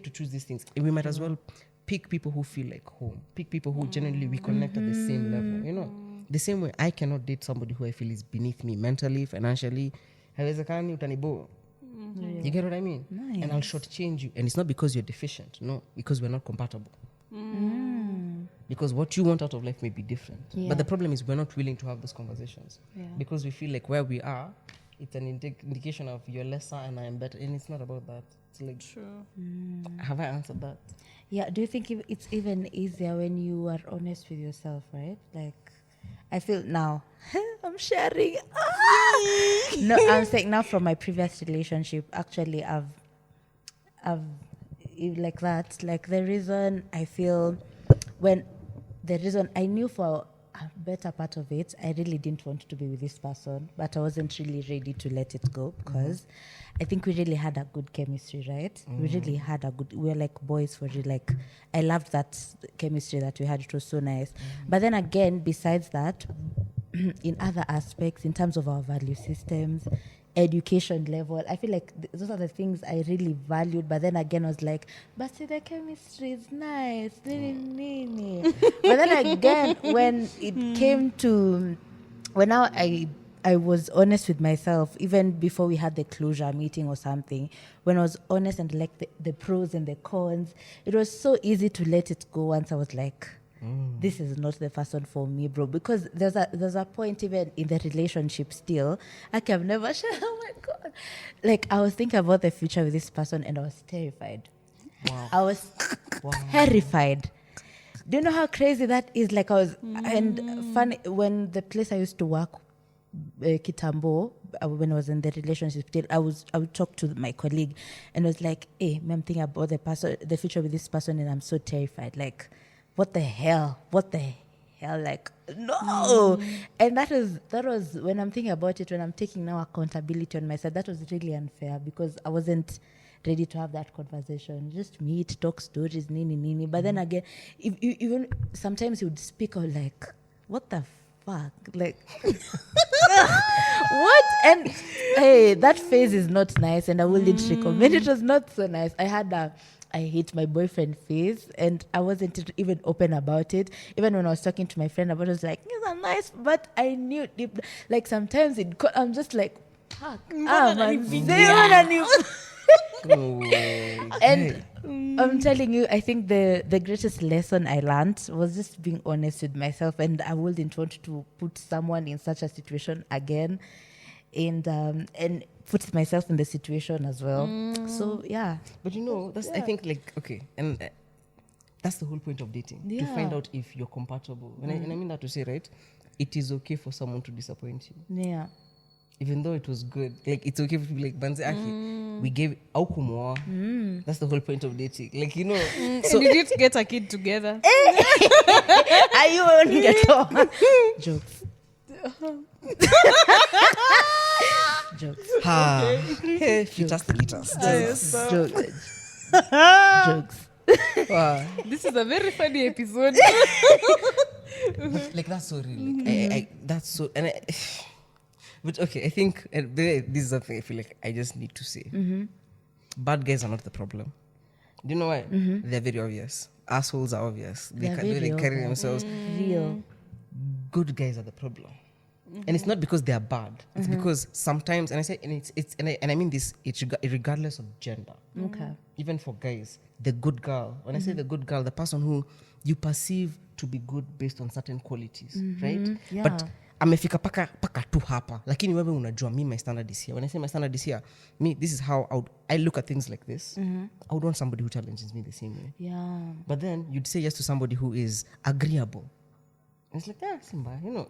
to choose these things. And we might as well pick people who feel like home. Pick people who genuinely we connect at the same level. You know? The same way I cannot date somebody who I feel is beneath me mentally, financially. Haiwezekani utanibo. You get what I mean? Nice. And I'll shortchange you. And it's not because you're deficient. No, because we're not compatible. Because what you want out of life may be different. But the problem is we're not willing to have those conversations. Because we feel like where we are, it's an indication of you're lesser and I am better. And it's not about that. It's like, True. Have I answered that? Yeah, do you think it's even easier when you are honest with yourself, right? Like, I feel now, I'm sharing. No, I'm saying now from my previous relationship, actually, I've like that. Like the reason I feel I knew for a better part of it, I really didn't want to be with this person, but I wasn't really ready to let it go because I think we really had a good chemistry, right? We really had we were like boys for real. Like, I loved that chemistry that we had. It was so nice. But then again, besides that, in other aspects, in terms of our value systems, education level, I feel like those are the things I really valued. But then again, I was like, but see, the chemistry is nice. But then again, when it came to, when I was honest with myself, even before we had the closure meeting or something, when I was honest and like the pros and the cons, it was so easy to let it go once I was like, this is not the person for me, bro. Because there's a point even in the relationship still. Like, I've never shared, oh my God. Like, I was thinking about the future with this person and I was terrified. Wow. I was terrified. Do you know how crazy that is? Like, I was, and funny, when the place I used to work, Kitambo, when I was in the relationship still, I would talk to my colleague and I was like, hey, I'm thinking about the future with this person and I'm so terrified. Like, what the hell? Like, no. And that was when I'm thinking about it, when I'm taking now accountability on myself, that was really unfair because I wasn't ready to have that conversation. Just meet, talk stories, nini. But then again, if you, even sometimes you would speak of like, what the fuck? Like, what? And hey, that phase is not nice and I wouldn't recommend. It was not so nice. I hate my boyfriend phase and I wasn't even open about it. Even when I was talking to my friend about it, I was like, these are nice, but I knew deep, like sometimes I'm just like, fuck. And I'm telling you, I think the greatest lesson I learned was just being honest with myself, and I wouldn't want to put someone in such a situation again, and put myself in the situation as well. So yeah. But you know, that's I think like okay, and that's the whole point of dating, to find out if you're compatible. And I mean that to say, right, it is okay for someone to disappoint you. Yeah. Even though it was good, like it's okay to be like, Banze Aki, we gave aukumoa. That's the whole point of dating. Like, you know. So you did get a kid together. Are you only get jokes? Jokes. Hey, just the leaders. Jokes. Wow. This is a very funny episode. But, like, that's so real. Like, that's so, and but okay, I think this is something I feel like I just need to say. Bad guys are not the problem. Do you know why? They're very obvious. Assholes are obvious. They carry themselves. Real. Good guys are the problem. And it's not because they are bad. It's because sometimes, and I say, and I mean this, it's regardless of gender. Okay. Even for guys, the good girl. When I say the good girl, the person who you perceive to be good based on certain qualities, right? Yeah. But amefika paka tu hapa. Lakini wewe unajua me, my standard is here. When I say my standard is here, me, this is how I look at things like this. I would want somebody who challenges me the same way. Yeah. But then you'd say yes to somebody who is agreeable. And it's like, Simba, you know.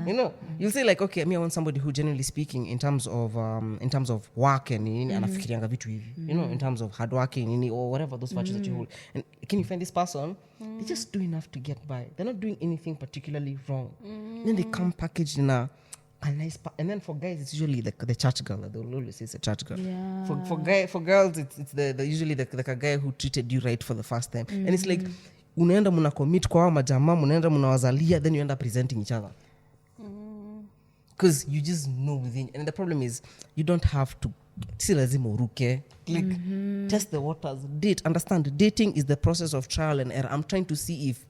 You know, you'll say like, okay, me, I want somebody who, generally speaking, in terms of work and anafikirianga vitu hivi, you know, in terms of hard working or whatever those virtues that you hold. And can you find this person? They just do enough to get by. They're not doing anything particularly wrong. Then they come packaged in a nice and then for guys it's usually the church girl. They'll always say it's a church girl. Yeah. For girls it's the usually like a guy who treated you right for the first time. And it's like unaenda muna commit kwa hao majamaa, munaenda munawazalia, then you end up presenting each other. Because you just know within. And the problem is you don't have to si lazima uruke. Like test the waters. Date. Understand, dating is the process of trial and error. I'm trying to see if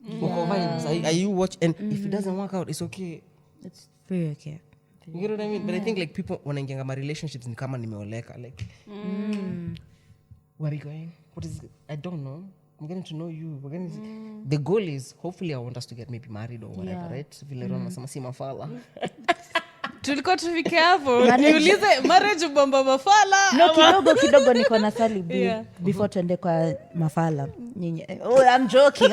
are you watch, and if it doesn't work out, it's okay. It's very okay. You get what I mean? But I think like people wanaingia ma relationships ni kama nimeoleka, like where are you going? What is it? I don't know. I'm getting to know you. We're getting the goal is hopefully I want us to get maybe married or whatever, right? Vile Ron nasema si mafala. Tulikuwa tufike hapo. Niulize marriage bomba mafala. No, kidogo niko na swali before tuende kwa mafala. I'm joking.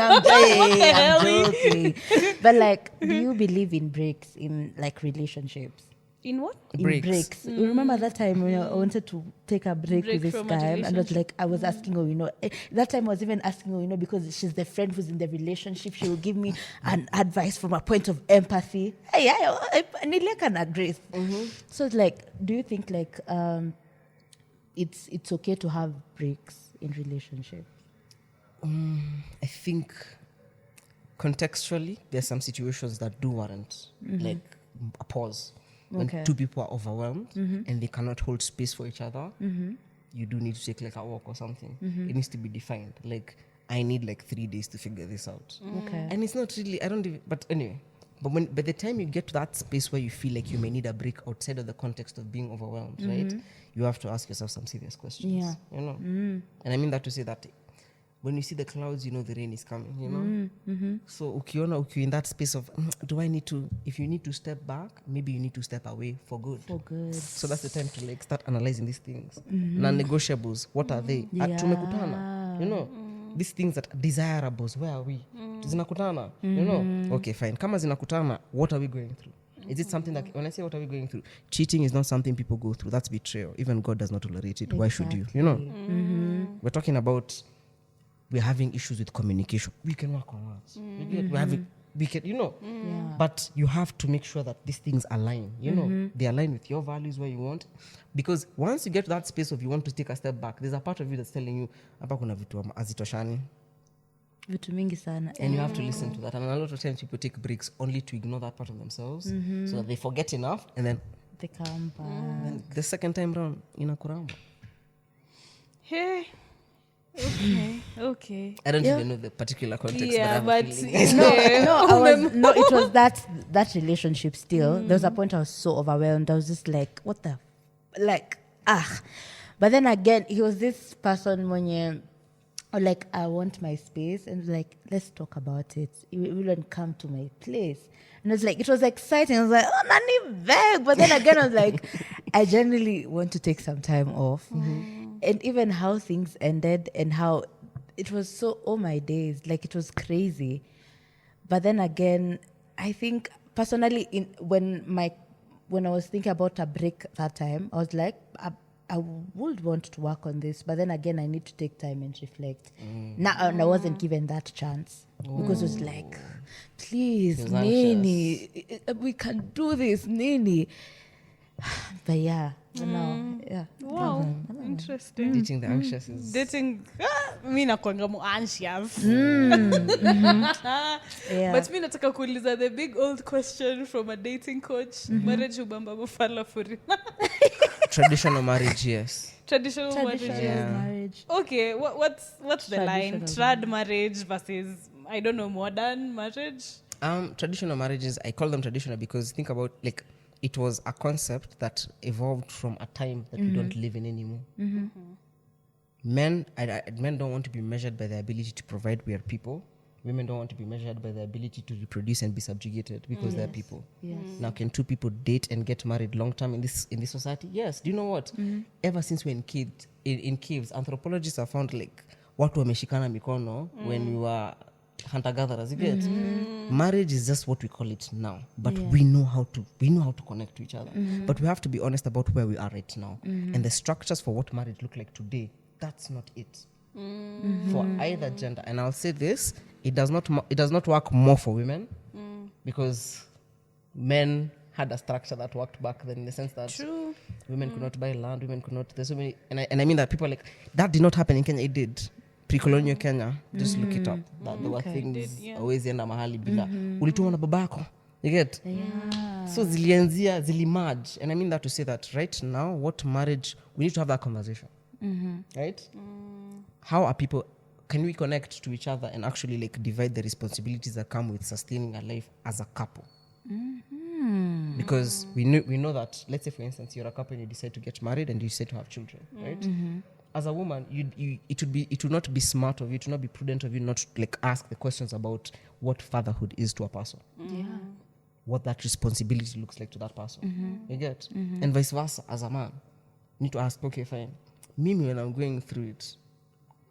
But like, do you believe in breaks in like relationships? In what? In breaks. You remember that time when I wanted to take a break with this guy, and I was like, I was asking her, you know, that time I was even asking her, you know, because she's the friend who's in the relationship, she will give me an advice from a point of empathy. Hey, I need like an agree. So it's like, do you think like it's okay to have breaks in relationship? I think contextually there's some situations that do warrant like a pause. When two people are overwhelmed and they cannot hold space for each other, you do need to take like a walk or something. It needs to be defined. Like, I need like 3 days to figure this out. Okay. And it's not really, but anyway. But by the time you get to that space where you feel like you may need a break outside of the context of being overwhelmed, right? You have to ask yourself some serious questions. Yeah. You know? And I mean that to say that when you see the clouds, you know the rain is coming, you know? So ukiona in that space of, do I need to, if you need to step back, maybe you need to step away for good. So that's the time to like start analyzing these things. Non-negotiables, what are they? Tumekutana, you know? These things that are desirables, where are we? Zinakutana, you know? Okay, fine. Kama zinakutana, what are we going through? Is it something that, when I say what are we going through, cheating is not something people go through. That's betrayal. Even God does not tolerate it. Why should you? You know? We're talking about, we're having issues with communication. We can work on that. We can, you know. But you have to make sure that these things align. You know, they align with your values where you want. Because once you get to that space of you want to take a step back, there's a part of you that's telling you, hapa kuna vitu hazitoshani. Vitu mingi sana. And you have to listen to that. And a lot of times people take breaks only to ignore that part of themselves, so that they forget enough, and then they come back. And the second time round, inakuramba. Hey. Okay. I don't even know the particular context, but it was that relationship still. There was a point I was so overwhelmed. I was just like, what the, But then again, he was this person when you, like, I want my space, and like, let's talk about it. You wouldn't come to my place. And it was exciting. I was like, oh, nani beg. But then again, I was like, I generally want to take some time off. And even how things ended and how it was so, oh my days, like it was crazy. But then again, I think personally, when I was thinking about a break that time, I was like, I would want to work on this, but then again, I need to take time and reflect. Now, and I wasn't given that chance because it was like, please, He was Nini, we can do this, Nini. But yeah, yeah. Wow, interesting. Dating the anxious is... Dating, mi nakwanga mo anxious. Yeah. But mi nataka kuuliza the big old question from a dating coach. Marriage ubamba mafala for real. Traditional marriage, yes. Traditional marriage. Traditional marriage. Okay, what's the line? Traditional Trad marriage versus, I don't know, modern marriage? Traditional marriages, I call them traditional because think about, like, it was a concept that evolved from a time that we don't live in anymore. Men don't want to be measured by their ability to provide. We are people. Women don't want to be measured by their ability to reproduce and be subjugated because they're people. Yes. Now, can two people date and get married long term in this society? Yes. Do you know what? Ever since we're in caves, anthropologists have found like watu wameshikana mikono when we were hunter gatherers. You get? Marriage is just what we call it now, but we know how to connect to each other. But we have to be honest about where we are right now, and the structures for what marriage look like today. That's not it for either gender. And I'll say this: it does not work more for women because men had a structure that worked back then in the sense that women could not buy land, women could not. There's so many, and I mean that people are like that did not happen in Kenya. It did. Pre-colonial Kenya, just look it up. That there were things always enda mahali bila ulitumwa na babako. You get? Yeah. So zilimerge. And I mean that to say that right now, what marriage, we need to have that conversation. Right? How are people, can we connect to each other and actually like divide the responsibilities that come with sustaining a life as a couple? Because we know that, let's say for instance, you're a couple and you decide to get married and you decide to have children, right? As a woman, it would not be smart of you, it would not be prudent of you not to like ask the questions about what fatherhood is to a person. Yeah. What that responsibility looks like to that person. You get? And vice versa, as a man, you need to ask, okay, fine. Me, when I'm going through it,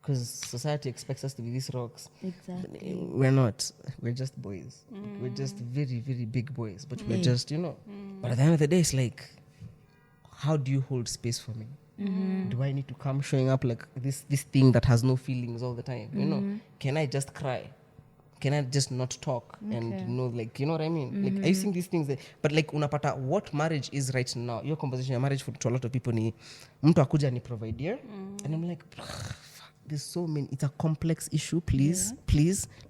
because society expects us to be these rocks. Exactly. We're not. We're just boys. We're just very, very big boys. But we're just, But at the end of the day, it's like, how do you hold space for me? Do I need to come showing up like this thing that has no feelings all the time? Can I just cry? Can I just not talk? And like, you know what I mean? Like, are you seeing these things? But like, unapata what marriage is right now, your conversation of marriage to a lot of people ni mtu akuja ni provider. And I'm like, there's so many, it's a complex issue. Please,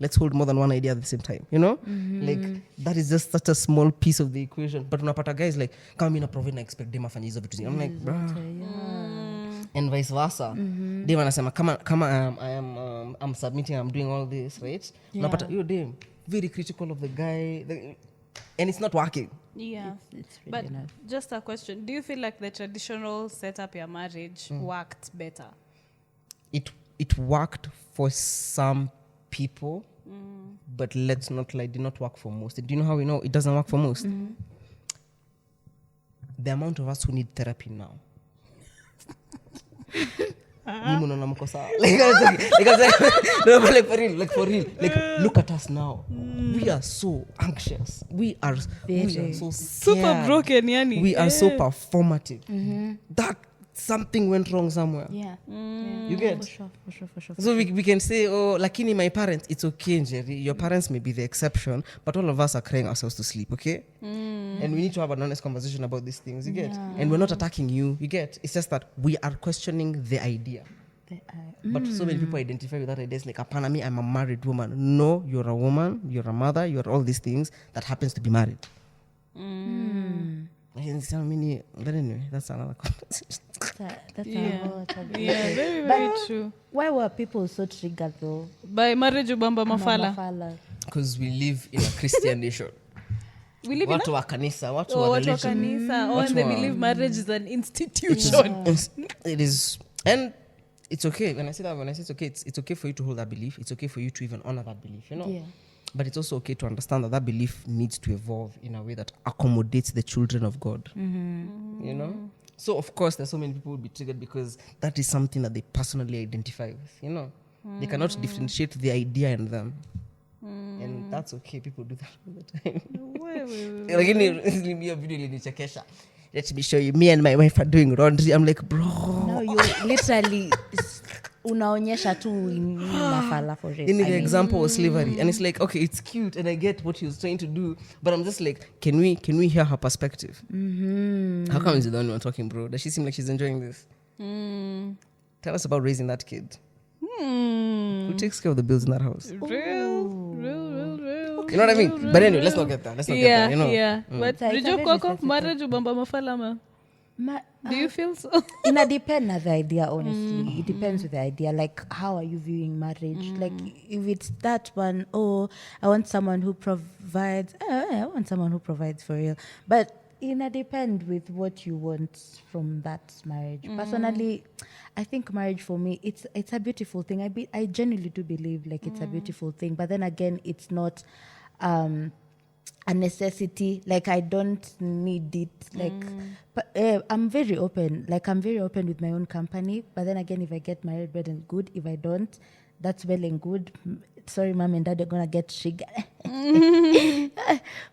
let's hold more than one idea at the same time. Like, that is just such a small piece of the equation. But unapata guys like, kama mimi na provide na expect dem afanye hizo vitu. I'm like, and vice versa. Dem anasema kama I'm submitting, I'm doing all this, right? Unapata you dem very critical of the guy, and it's not working. Yeah. It's really But not. just a question, do you feel like the traditional setup your marriage worked better? It worked for some people, but let's not lie, did not work for most. Do you know how we know it doesn't work for most? The amount of us who need therapy now. Like for real. Like, look at us now. We are so anxious. We are so scared. Super broken, yani. We are so performative. That something went wrong somewhere. Yeah. You get? For sure. So we can say, oh, lakini my parents, it's okay, Jerry. Your parents may be the exception, but all of us are crying ourselves to sleep, okay? And we need to have an honest conversation about these things, you get? And we're not attacking you, you get? It's just that we are questioning the idea. But so many people identify with that idea. It's like, apana me, I'm a married woman. No, you're a woman, you're a mother, you're all these things that happens to be married. But anyway, that's another conversation. That's Yeah. a whole other Yeah, very, very true. Why were people so triggered though? By marriage ubamba mafala. Mafala. Because we live in a Christian nation. We live in Watu wa kanisa, watu Oh, wa watu wa religion. kanisa. Oh, and they believe marriage is an It institution. is, and it's okay. When I say it's okay, it's okay for you to hold that belief. It's okay for you to even honor that belief, Yeah. But it's also okay to understand that belief needs to evolve in a way that accommodates the children of God. So of course, there's so many people will be triggered because that is something that they personally identify with. They cannot differentiate the idea in them. And that's okay. People do that all the time. Lakini video ilinichekesha. let me show you, me and my wife are doing laundry. I'm like, bro. No, you literally unaonyesha tu mafala for it. In the example of slavery, and it's like, okay, it's cute, and I get what he was trying to do, but I'm just like, can we hear her perspective? How come is it the only one talking, bro? Does she seem like she's enjoying this? Tell us about raising that kid. Who takes care of the bills in that house? Real. You know what I mean? But anyway, let's not get there. Let's not get there. You know. Yeah. But It's a did very you cook sensitive marriage ubamba mafalama? Do you feel so? Ina depend on the idea, honestly. It depends with the idea. Like, how are you viewing marriage? Like, if it's that one, I want someone who provides. I want someone who provides for real. But ina depend with what you want from that marriage. Personally, I think marriage for me, it's a beautiful thing. I genuinely do believe like it's a beautiful thing. But then again, it's not a necessity. Like, I don't need it. Like, but, I'm very open. Like, I'm very open with my own company. But then again, if I get married, well and good. If I don't, that's well and good. Sorry, mom and dad are gonna get triggered.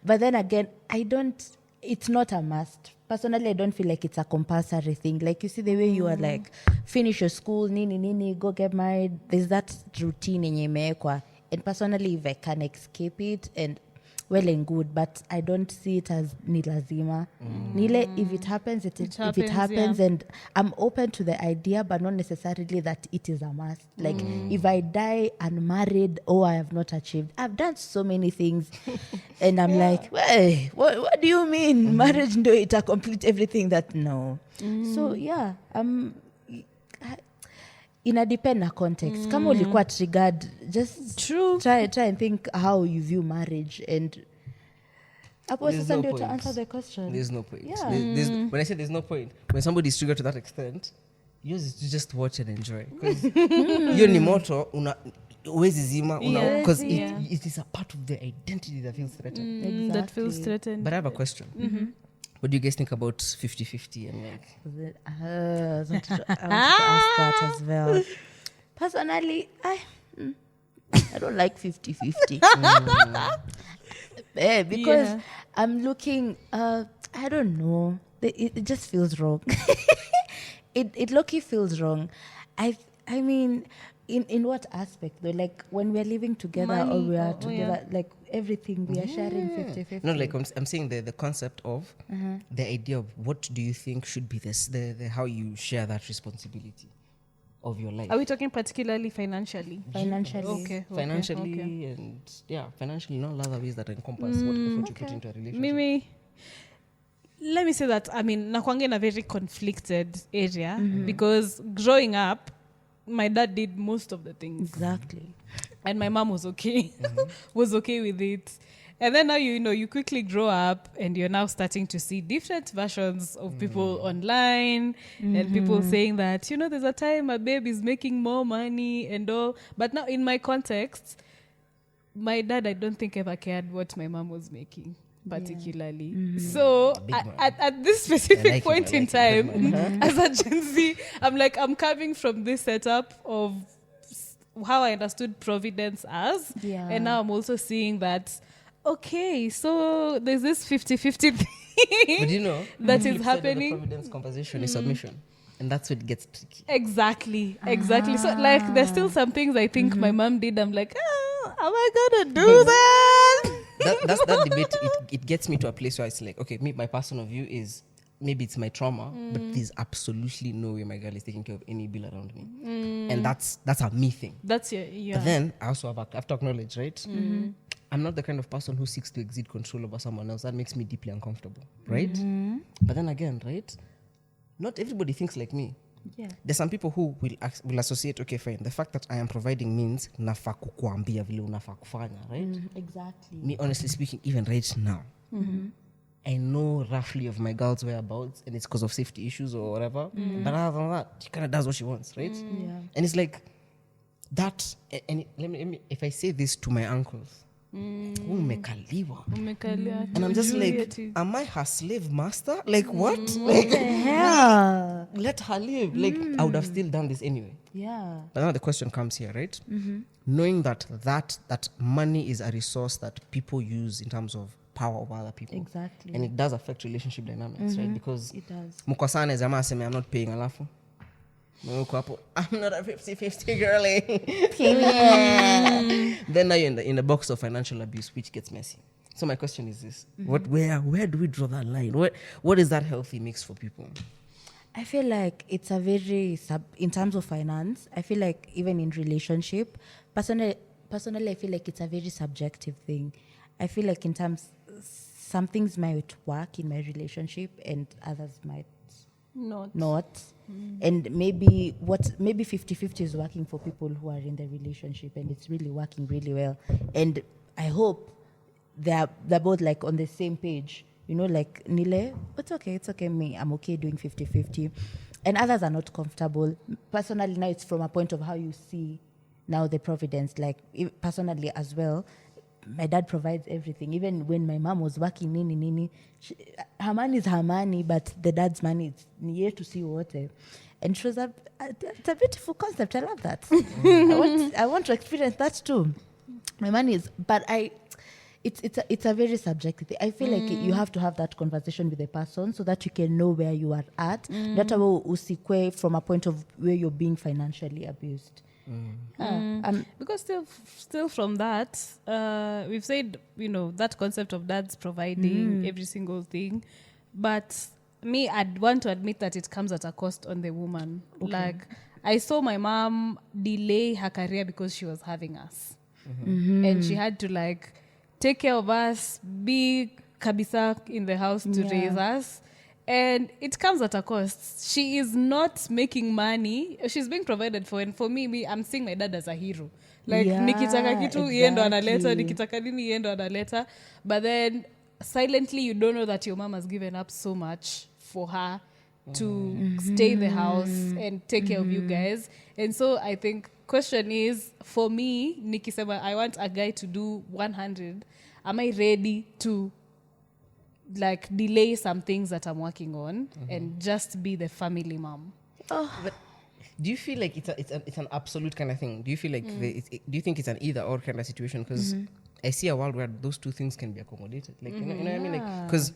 But then again, it's not a must. Personally, I don't feel like it's a compulsory thing. Like, you see the way you are like, finish your school, nini, go get married. There's that routine in your. And personally, if I can escape it, and well and good, but I don't see it as ni lazima. Nile, if it happens, if it happens, and I'm open to the idea, but not necessarily that it is a must. Like, if I die unmarried, I have not achieved. I've done so many things, and I'm like, wait, what do you mean? Marriage, do it complete everything? That no. So yeah, ina depend na context. Kama ulikuwa triggered, just try and think how you view marriage, and There's no to point. answer the question. There's no point. Yeah. When I say there's no point, when somebody's triggered to that extent, yours is to just watch and enjoy. Because you're ni moto, uwezi zima, because it is a part of the identity that feels threatened. Exactly. That feels threatened. But I have a question. What do you guys think about 50-50 and like? I wanted to ask that as well. Personally, I don't like 50-50. Because I'm looking, I don't know. It just feels wrong. It low-key feels wrong. I mean, in what aspect though? Like, when we're living together, Money, or we are together, like everything we are sharing 50-50. No, like I'm saying the concept of the idea of what do you think should be the how you share that responsibility of your life. Are we talking particularly financially? Financially. Okay. Financially and financially, not other ways that encompass what effort you put into a relationship. Mimi, let me say that, I mean, nakwanga in a very conflicted area because growing up, my dad did most of the things. Exactly. And my mom was okay. Was okay with it. And then now, you quickly grow up and you're now starting to see different versions of people online and people saying that, there's a time my babe is making more money and all. But now in my context, my dad, I don't think ever cared what my mom was making particularly. So at this specific point in time, as a Gen Z, I'm coming from this setup of how I understood providence as. Yeah. And now I'm also seeing that, okay, so there's this 50-50 thing but that is happening. The providence conversation is submission. And that's what gets tricky. Exactly. So like there's still some things I think my mom did. I'm like, am I gonna do that? That's that debate. It gets me to a place where it's like, okay, my personal view is maybe it's my trauma, but there's absolutely no way my girl is taking care of any bill around me. And that's a me thing. That's yeah. But then I also have to acknowledge, right? I'm not the kind of person who seeks to exert control over someone else. That makes me deeply uncomfortable, right? But then again, right? Not everybody thinks like me. Yeah. There's some people who will associate, okay, fine, the fact that I am providing means nafaa kukuambia vile unafaa kufanya, right? Exactly. Me, honestly speaking, even right now, I know roughly of my girl's whereabouts, and it's because of safety issues or whatever. But other than that, she kind of does what she wants, right? Yeah. And it's like that. And let me, if I say this to my uncles, umekaliwa. And I'm just like, am I her slave master? Like, what? Like, the hell? Let her live. Like, I would have still done this anyway. Yeah. But now the question comes here, right? Knowing that money is a resource that people use in terms of power over other people. Exactly. And it does affect relationship dynamics, right? Because It does. mukosane jamaa aseme I'm not paying alafu. Uko hapo, I'm not a 50-50 girly. Then now you're in the box of financial abuse, which gets messy. So my question is this: where do we draw that line? What is that healthy mix for people? I feel like it's a very in terms of finance. I feel like even in relationship, personally, I feel like it's a very subjective thing. I feel like in terms, some things might work in my relationship and others might not. And maybe 50-50 is working for people who are in the relationship and it's really working really well. And I hope they're both like on the same page. You know, like Nile, it's okay, me, I'm okay doing 50-50. And others are not comfortable. Personally, now it's from a point of how you see now the providence. Like, personally as well, my dad provides everything. Even when my mom was working, her money is her money, but the dad's money is near to see water. And she was it's a beautiful concept. I love that. I want to experience that too. My money is, but it's a very subjective thing. I feel like you have to have that conversation with the person so that you can know where you are at. Not usikwe from a point of where you're being financially abused. Because still from that, we've said, that concept of dads providing every single thing, but me, I'd want to admit that it comes at a cost on the woman. Okay. Like, I saw my mom delay her career because she was having us, and she had to take care of us, be kabisa in the house to raise us. And it comes at a cost. She is not making money. She's being provided for. And for me, I'm seeing my dad as a hero. Nikitaka kitu, yendo analeta. Nikitaka nini, yendo analeta. But then, silently, you don't know that your mom has given up so much for her to stay in the house and take care of you guys. And so, I think, question is, for me, nikisema, I want a guy to do 100. Am I ready to delay some things that I'm working on and just be the family mom? But do you feel like it's an absolute kind of thing? Do you feel like do you think it's an either or kind of situation? Because I see a world where those two things can be accommodated. You know what I mean? Because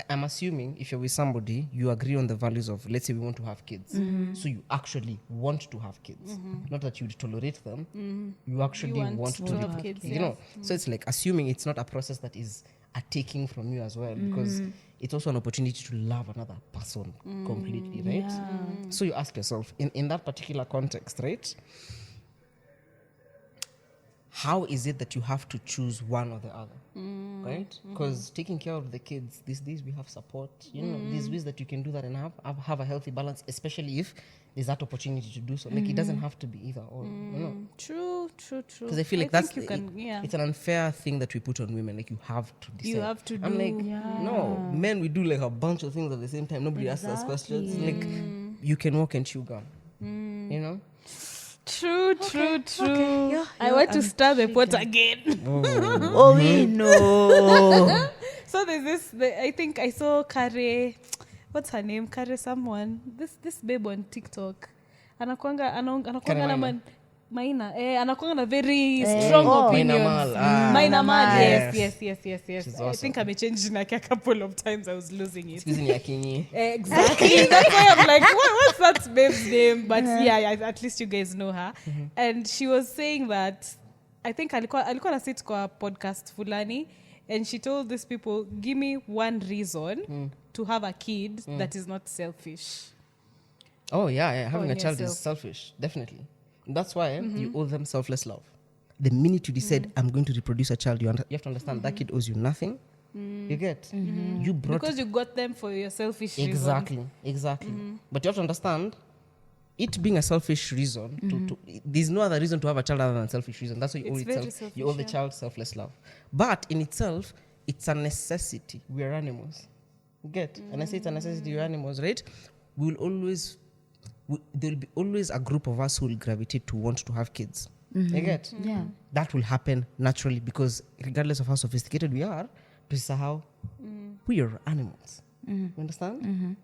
I'm assuming if you're with somebody, you agree on the values of, let's say we want to have kids. So you actually want to have kids. Not that you'd tolerate them. You actually want to have kids. You know? So it's like assuming it's not a process that is a taking from you as well, because it's also an opportunity to love another person completely, right? So you ask yourself, in that particular context, right? How is it that you have to choose one or the other, right? Because taking care of the kids, these days we have support, there's ways that you can do that and have a healthy balance, especially if there's that opportunity to do so. It doesn't have to be either or, True. Because I feel like it's an unfair thing that we put on women. Like, you have to decide. You have to do. I'm like, no, men, we do a bunch of things at the same time. Nobody asks us questions. Like, you can walk and chew gum, True. Okay. I want to stir the pot again. We know. So there's this, I think I saw Kare, what's her name? Kare someone. This babe on TikTok. Anakuanga na Maina. Anakuanga na very strong opinions. Maina Mal. Yes. Awesome. I think I may change a couple of times. I was losing it. Exactly. That's why I'm like, what's that babe's name? But at least you guys know her. And she was saying that, I think alikuwa na sit kwa podcast fulani, and she told these people, give me one reason to have a kid that is not selfish. Oh, yeah. Having a child is selfish, definitely. That's why you owe them selfless love. The minute you decide, I'm going to reproduce a child, you have to understand that kid owes you nothing. You get? You brought... Because you got them for your selfish reason. Exactly. But you have to understand, it being a selfish reason, there's no other reason to have a child other than selfish reason. That's why you owe the child selfless love. But in itself, it's a necessity. We are animals. You get? And I say it's a necessity, we're animals, right? There'll be always a group of us who will gravitate to want to have kids. You get? Yeah. That will happen naturally, because regardless of how sophisticated we are, this is how we are animals. You understand?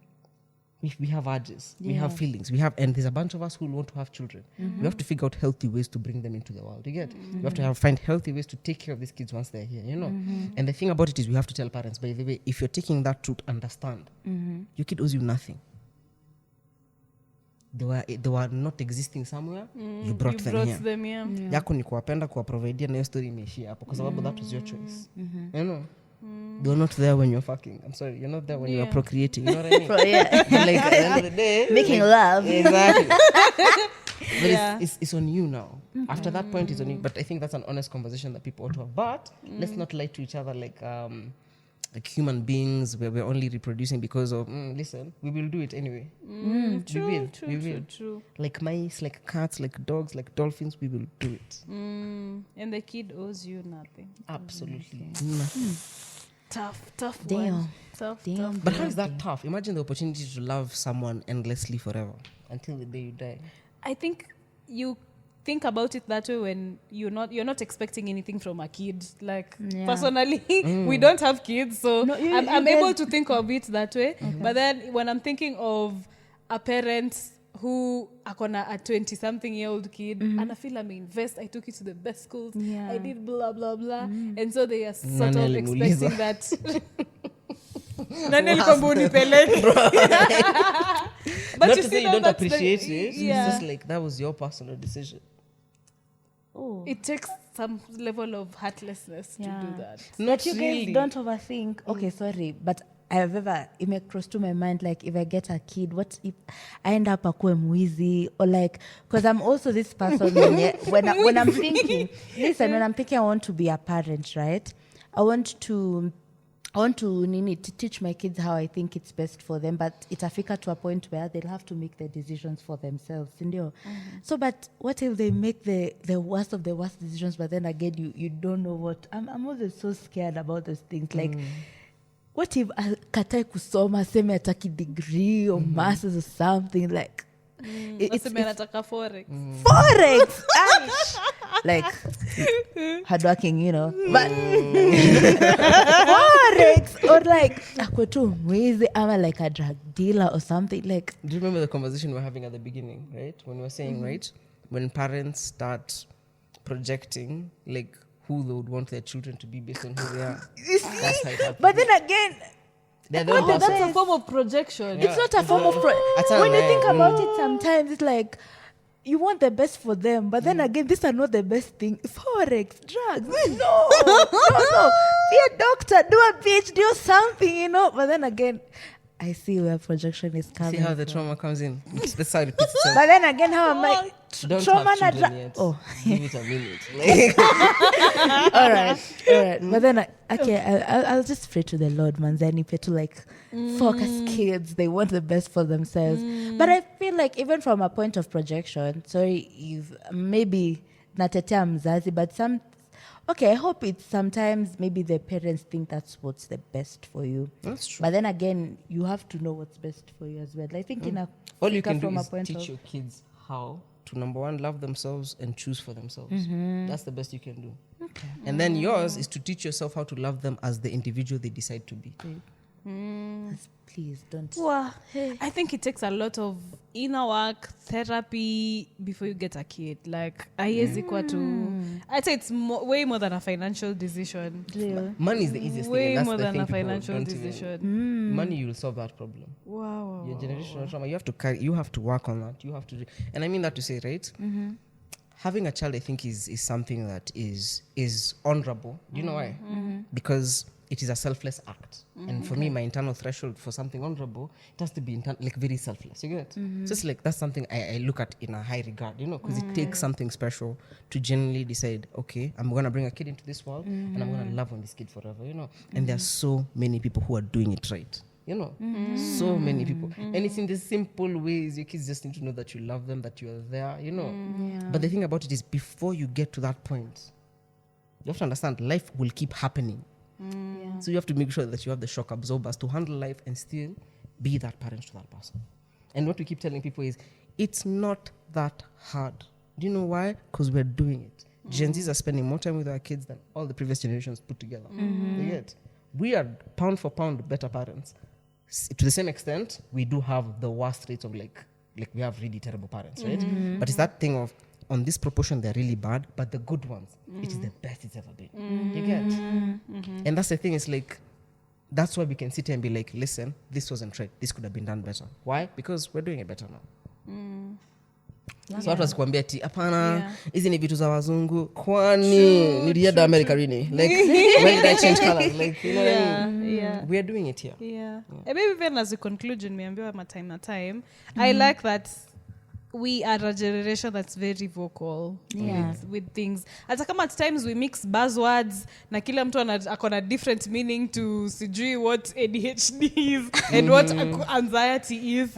we have urges, we have feelings, and there's a bunch of us who want to have children. We have to figure out healthy ways to bring them into the world. You get? We have to find healthy ways to take care of these kids once they're here. You know. And the thing about it is, we have to tell parents, by the way, if you're taking that truth, understand, your kid owes you nothing. They were not existing somewhere. You brought them here. Yako ni kuwapenda, kuwaprovidea, na hiyo story imeishia hapo, kwa sababu that was your choice. You know. They were not there when you're fucking. I'm sorry, you're not there when you're procreating. You know what I mean? Like at the end of the day, making love. Exactly. But it's on you now. After that point, it's on you. But I think that's an honest conversation that people ought to have. But let's not lie to each other like human beings where we're only reproducing because of listen, we will do it anyway. True. Like mice, like cats, like dogs, like dolphins, we will do it. And the kid owes you nothing. Absolutely. Tough Damn. one. Tough. But how is that tough? Imagine the opportunity to love someone endlessly forever until the day you die. I think you think about it that way when you're not expecting anything from a kid. Like personally, we don't have kids, so I'm able to think of it that way. Okay. But then when I'm thinking of a parent who akona a 20-something-year-old kid, and I feel I'm invest. I took it to the best schools. I did blah blah blah, and so they are sort of expecting that. But not you to see, say you don't appreciate it. Yeah. It's just like that was your personal decision. It takes some level of heartlessness to do that. But you guys don't overthink. Okay, sorry, but it may cross to my mind, like, if I get a kid, what if I end up akue mwizi, or like, because I'm also this person when I'm thinking, listen, when I'm thinking I want to be a parent, right? I want to teach my kids how I think it's best for them, but itafika to a point where they'll have to make their decisions for themselves. So, but what if they make the worst of the worst decisions, but then again, you don't know what. I'm always so scared about those things. Like, what if katai kusoma, seme ataki degree or masters or something, like, it's forex. Forex! Like, hardworking, but forex, or like akwetu mwizi, ama like a drug dealer or something. Like, do you remember the conversation we were having at the beginning, right? When we were saying, right, when parents start projecting like who they would want their children to be based on who they are. That's how it happens. But then again, that's a form of projection. It's not a form of when you think about it, sometimes it's like you want the best for them, but then again, these are not the best thing. Forex, drugs, no. Be a doctor, do a PhD or something, But then again, I see where projection is coming. See how the trauma comes in. That's how it repeats itself. But then again, how am I? Don't trauma have children yet. Oh, give it a minute. all right. But then, I'll just pray to the Lord, man. Then pray to like focus kids. They want the best for themselves. But I feel like even from a point of projection, sorry, you've maybe natetea mzazi, but I hope it's sometimes maybe the parents think that's what's the best for you. That's true. But then again, you have to know what's best for you as well. I think all you can do is teach your kids how to, number one, love themselves and choose for themselves. That's the best you can do. Okay. And then yours is to teach yourself how to love them as the individual they decide to be. Please don't. Well, I think it takes a lot of inner work, therapy before you get a kid. Like, I'd say it's way more than a financial decision. Yeah. Money is the easiest way thing. That's more the than thing a financial decision. Money, you will solve that problem. Wow. Your generational trauma, you have to work on that. You have to, and I mean that to say, right? Having a child, I think, is something that is honorable. Do you know why? Because it is a selfless act. And for me, my internal threshold for something honorable, it has to be like very selfless. You get it? Just like that's something I look at in a high regard, because it takes something special to genuinely decide, okay, I'm going to bring a kid into this world and I'm going to love on this kid forever, And there are so many people who are doing it right. So many people. And it's in the simple ways. Your kids just need to know that you love them, that you are there, But the thing about it is, before you get to that point, you have to understand life will keep happening. So you have to make sure that you have the shock absorbers to handle life and still be that parent to that person. And what we keep telling people is, it's not that hard. Do you know why? Because we're doing it. Gen Zs are spending more time with our kids than all the previous generations put together. Yet, we are pound for pound better parents. to the same extent, we do have the worst rates of like we have really terrible parents, right? But it's that thing of, on this proportion, they're really bad, but the good ones, it is the best it's ever been. You get? And that's the thing, is like, that's why we can sit here and be like, listen, this wasn't right. This could have been done better. Why? Because we're doing it better now. So watu wasikuambia ati hapana hizi ni vitu za wazungu kwani nilienda America rini like why did I change colors like you know we are doing it here. And maybe even as a conclusion meambiwa time I like that we are a generation that's very vocal with things. Hata kama at times we mix buzzwords na kila mtu akona different meaning to sijui what ADHD is and what anxiety is.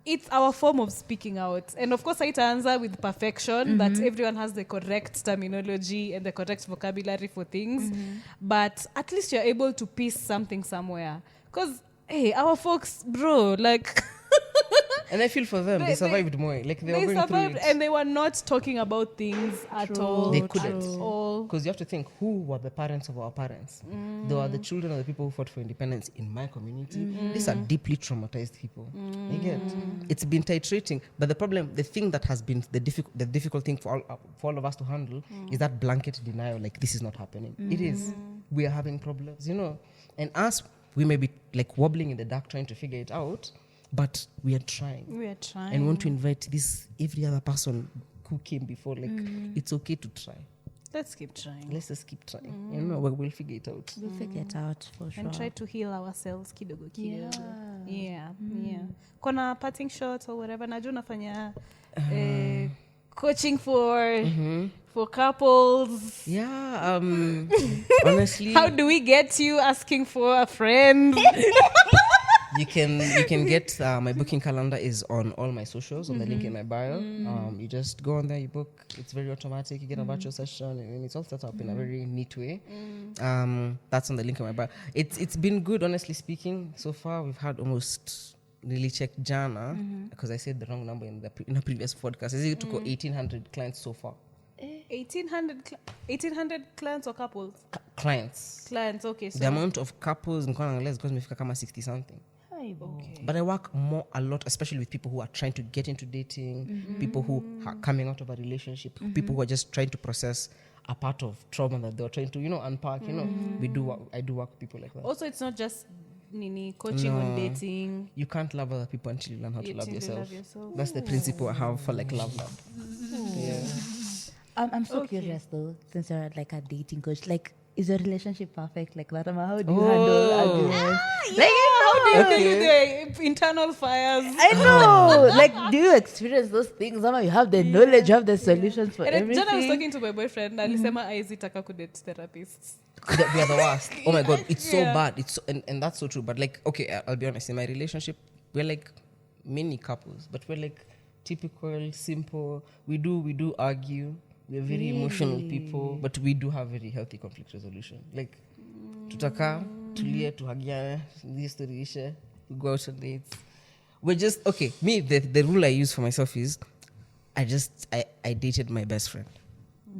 It's our form of speaking out. And of course, I answer with perfection that everyone has the correct terminology and the correct vocabulary for things. But at least you're able to piece something somewhere. Because, hey, our folks, bro, like... And I feel for them, they survived more. Like they were going through it. And they were not talking about things at all. They couldn't. Because you have to think, who were the parents of our parents? They were the children of the people who fought for independence in my community. These are deeply traumatized people. You get? It's been titrating. But the problem, the thing that has been the difficult thing for all of us to handle is that blanket denial, like this is not happening. It is. We are having problems, you know. And us, we may be like wobbling in the dark trying to figure it out. But we are trying. And want to invite every other person who came before. Like, it's okay to try. Let's keep trying. Let's just keep trying. You know, we'll figure it out. We'll figure it out for sure. And try to heal ourselves kidogo. Yeah. Kona parting shot or whatever. Najua nafanya coaching for couples. Yeah. Honestly. How do we get you asking for a friend? You can get my booking calendar is on all my socials on the link in my bio. You just go on there, you book. It's very automatic. You get a virtual session, and it's all set up in a very neat way. That's on the link in my bio. It's been good, honestly speaking. So far, we've had almost really checked Jana because I said the wrong number in a previous podcast. I said it took 1,800 clients so far. 1,800 clients or couples? Clients, okay. So the amount of couples in Kwanangales because we kama 60 something. Okay. But I work a lot, especially with people who are trying to get into dating, people who are coming out of a relationship, people who are just trying to process a part of trauma that they're trying to, unpack. I do work with people like that. Also, it's not just coaching on dating. You can't love other people until you learn how to love yourself. That's the principle I have for like love. Yeah. I'm so curious though, since you're like a dating coach, like, is your relationship perfect like that? How do you handle arguments? How do you do the internal fires? I know. Like, do you experience those things? Somehow you have the knowledge, you have the solutions for everything. Then I was talking to my boyfriend, and alisema aizi taka kudate therapists. We are the worst. Oh my God, it's so bad. It's so, and that's so true. But like, okay, I'll be honest. In my relationship, we're like many couples, but we're like typical, simple. We do argue. We're very emotional people, but we do have very healthy conflict resolution. Like, tutaka, tulie, tuhagiane, this story ishe, we go out on dates. We're just, okay, me, the rule I use for myself is, I dated my best friend.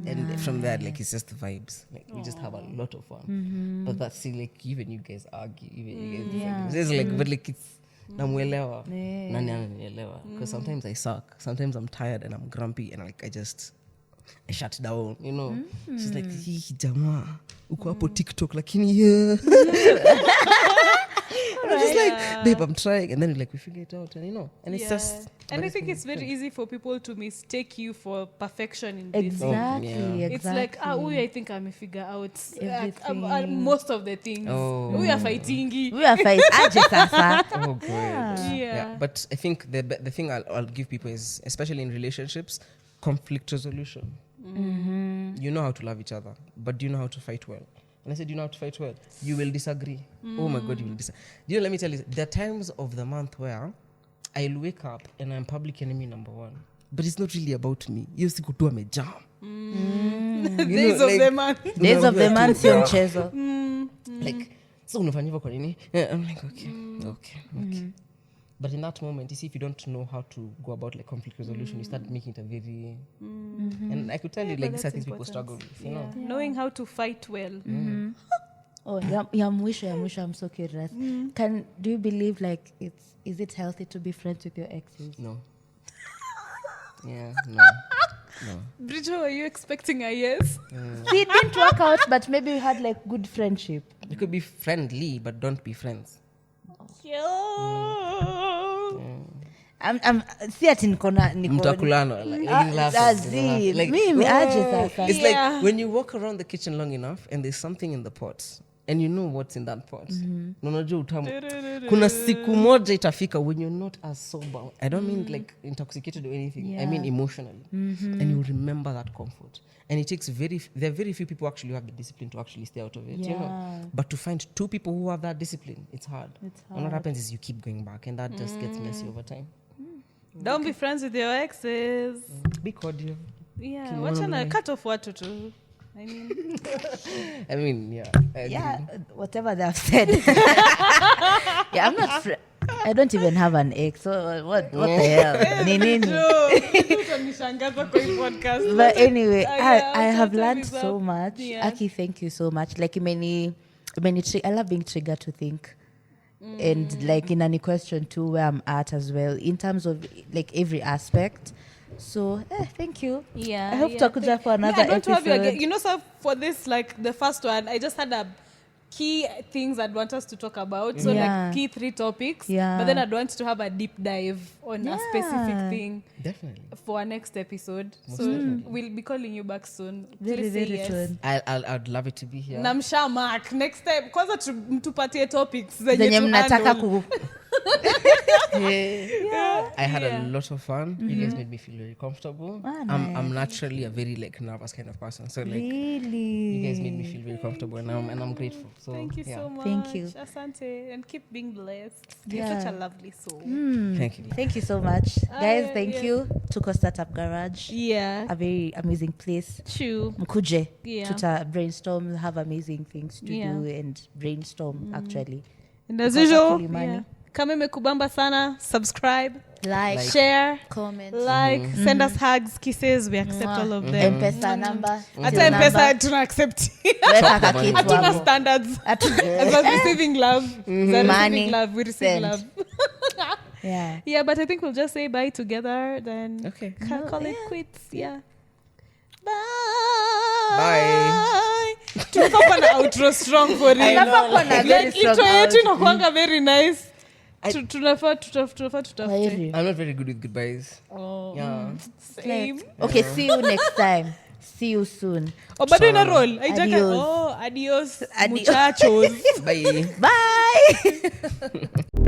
And from that, like, it's just the vibes. Like, we just have a lot of fun. But that's still, like, even you guys argue, even you guys disagree. It's like, but like, it's, namuelewa, nani ananielewa. Because sometimes I suck. Sometimes I'm tired and I'm grumpy and like, I shut down, She's like, hii jamaa, uko hapo TikTok, lakini yeah. I'm just like, babe, I'm trying. And then like, we figure it out, and and it's just... And I think it's very easy for people to mistake you for perfection in this. Exactly. It's like, I think I'm a figure out most of the things. We are fighting. Oh, great. Yeah. But I think the thing I'll give people is, especially in relationships, conflict resolution. You know how to love each other, but do you know how to fight well? And I said, you know how to fight well? You will disagree. Oh my God, you will disagree. Let me tell you, there are times of the month where I'll wake up and I'm public enemy number one. But it's not really about me. You siku tu amejam. Days of the month. Days of the month, sio mchezo. Like, so unafanya hivyo kwa nini? I'm like, okay. But in that moment, you see, if you don't know how to go about like conflict resolution, you start making it a very... And I could tell you, like, these are things people struggle with, you know? Knowing how to fight well. Oh, ya mwisho, I'm so curious. Do you believe like is it healthy to be friends with your exes? No. Yeah, no. Bridget, were you expecting a yes? See, it didn't work out, but maybe you had like good friendship. You could be friendly, but don't be friends. I'm see ati nikona Mtakulano, like eating laughs. Like mimi aje sasa. It's like when you walk around the kitchen long enough and there's something in the pot and you know what's in that pot. Unajua utamu. Kuna siku moja itafika when you're not as sober. I don't mean like intoxicated or anything. I mean emotionally. And you remember that comfort. And it takes there are very few people actually who have the discipline to actually stay out of it. You know? But to find two people who have that discipline, it's hard. And what happens is you keep going back and that just gets messy over time. Don't be friends with your exes. Be cordial. Yeah, wachana cut off watu tu. I mean, yeah. Yeah, whatever they've said. Yeah, I'm not I don't even have an ex. So what the hell? Nini? But anyway, I have learned so much. Yeah. Aki, thank you so much. Like I love being triggered to think. And like in any question too where I'm at as well in terms of like every aspect. So thank you. Yeah, I hope Takuja for another episode. You know, so for this, like the first one, I just had a key things I'd want us to talk about. So like key 3 topics. Yeah. But then I'd want to have a deep dive on a specific thing. Definitely. For our next episode. We'll be calling you back soon. Very, very soon. I'd love it to be here. Namsha Mark. Next time, kwanza tupatie topics. Zenye mnataka I had a lot of fun. You guys made me feel very comfortable. Nice. I'm naturally a very like nervous kind of person. So like you guys made me feel very comfortable and I'm grateful. So thank you so much. Thank you. Asante. And keep being blessed. You're such a lovely soul. Thank you. Thank you so much. Guys, thank you. Tuko Startup Garage. Yeah. A very amazing place. True. Mkuje. Yeah. Tuta brainstorm, have amazing things to do and brainstorm actually. And as usual, kama imekubamba sana, subscribe, like, share, comment, send us hugs, kisses, we accept all of them. M-Pesa number. Hata M-Pesa tuna accept. Hatuna standards. As well receiving love. Money. We receive love. Yeah, but I think we'll just say bye together, then call it quits. Yeah. Bye. Tunafaa kuwa na outro strong for real. Intro yetu inakuanga very nice. Tunafaa tutafute. I'm not very good with goodbyes. Oh. Yeah. Same. Okay, see you next time. See you soon. Bado ina roll. Adios. Adios. Muchachos. Bye. Bye.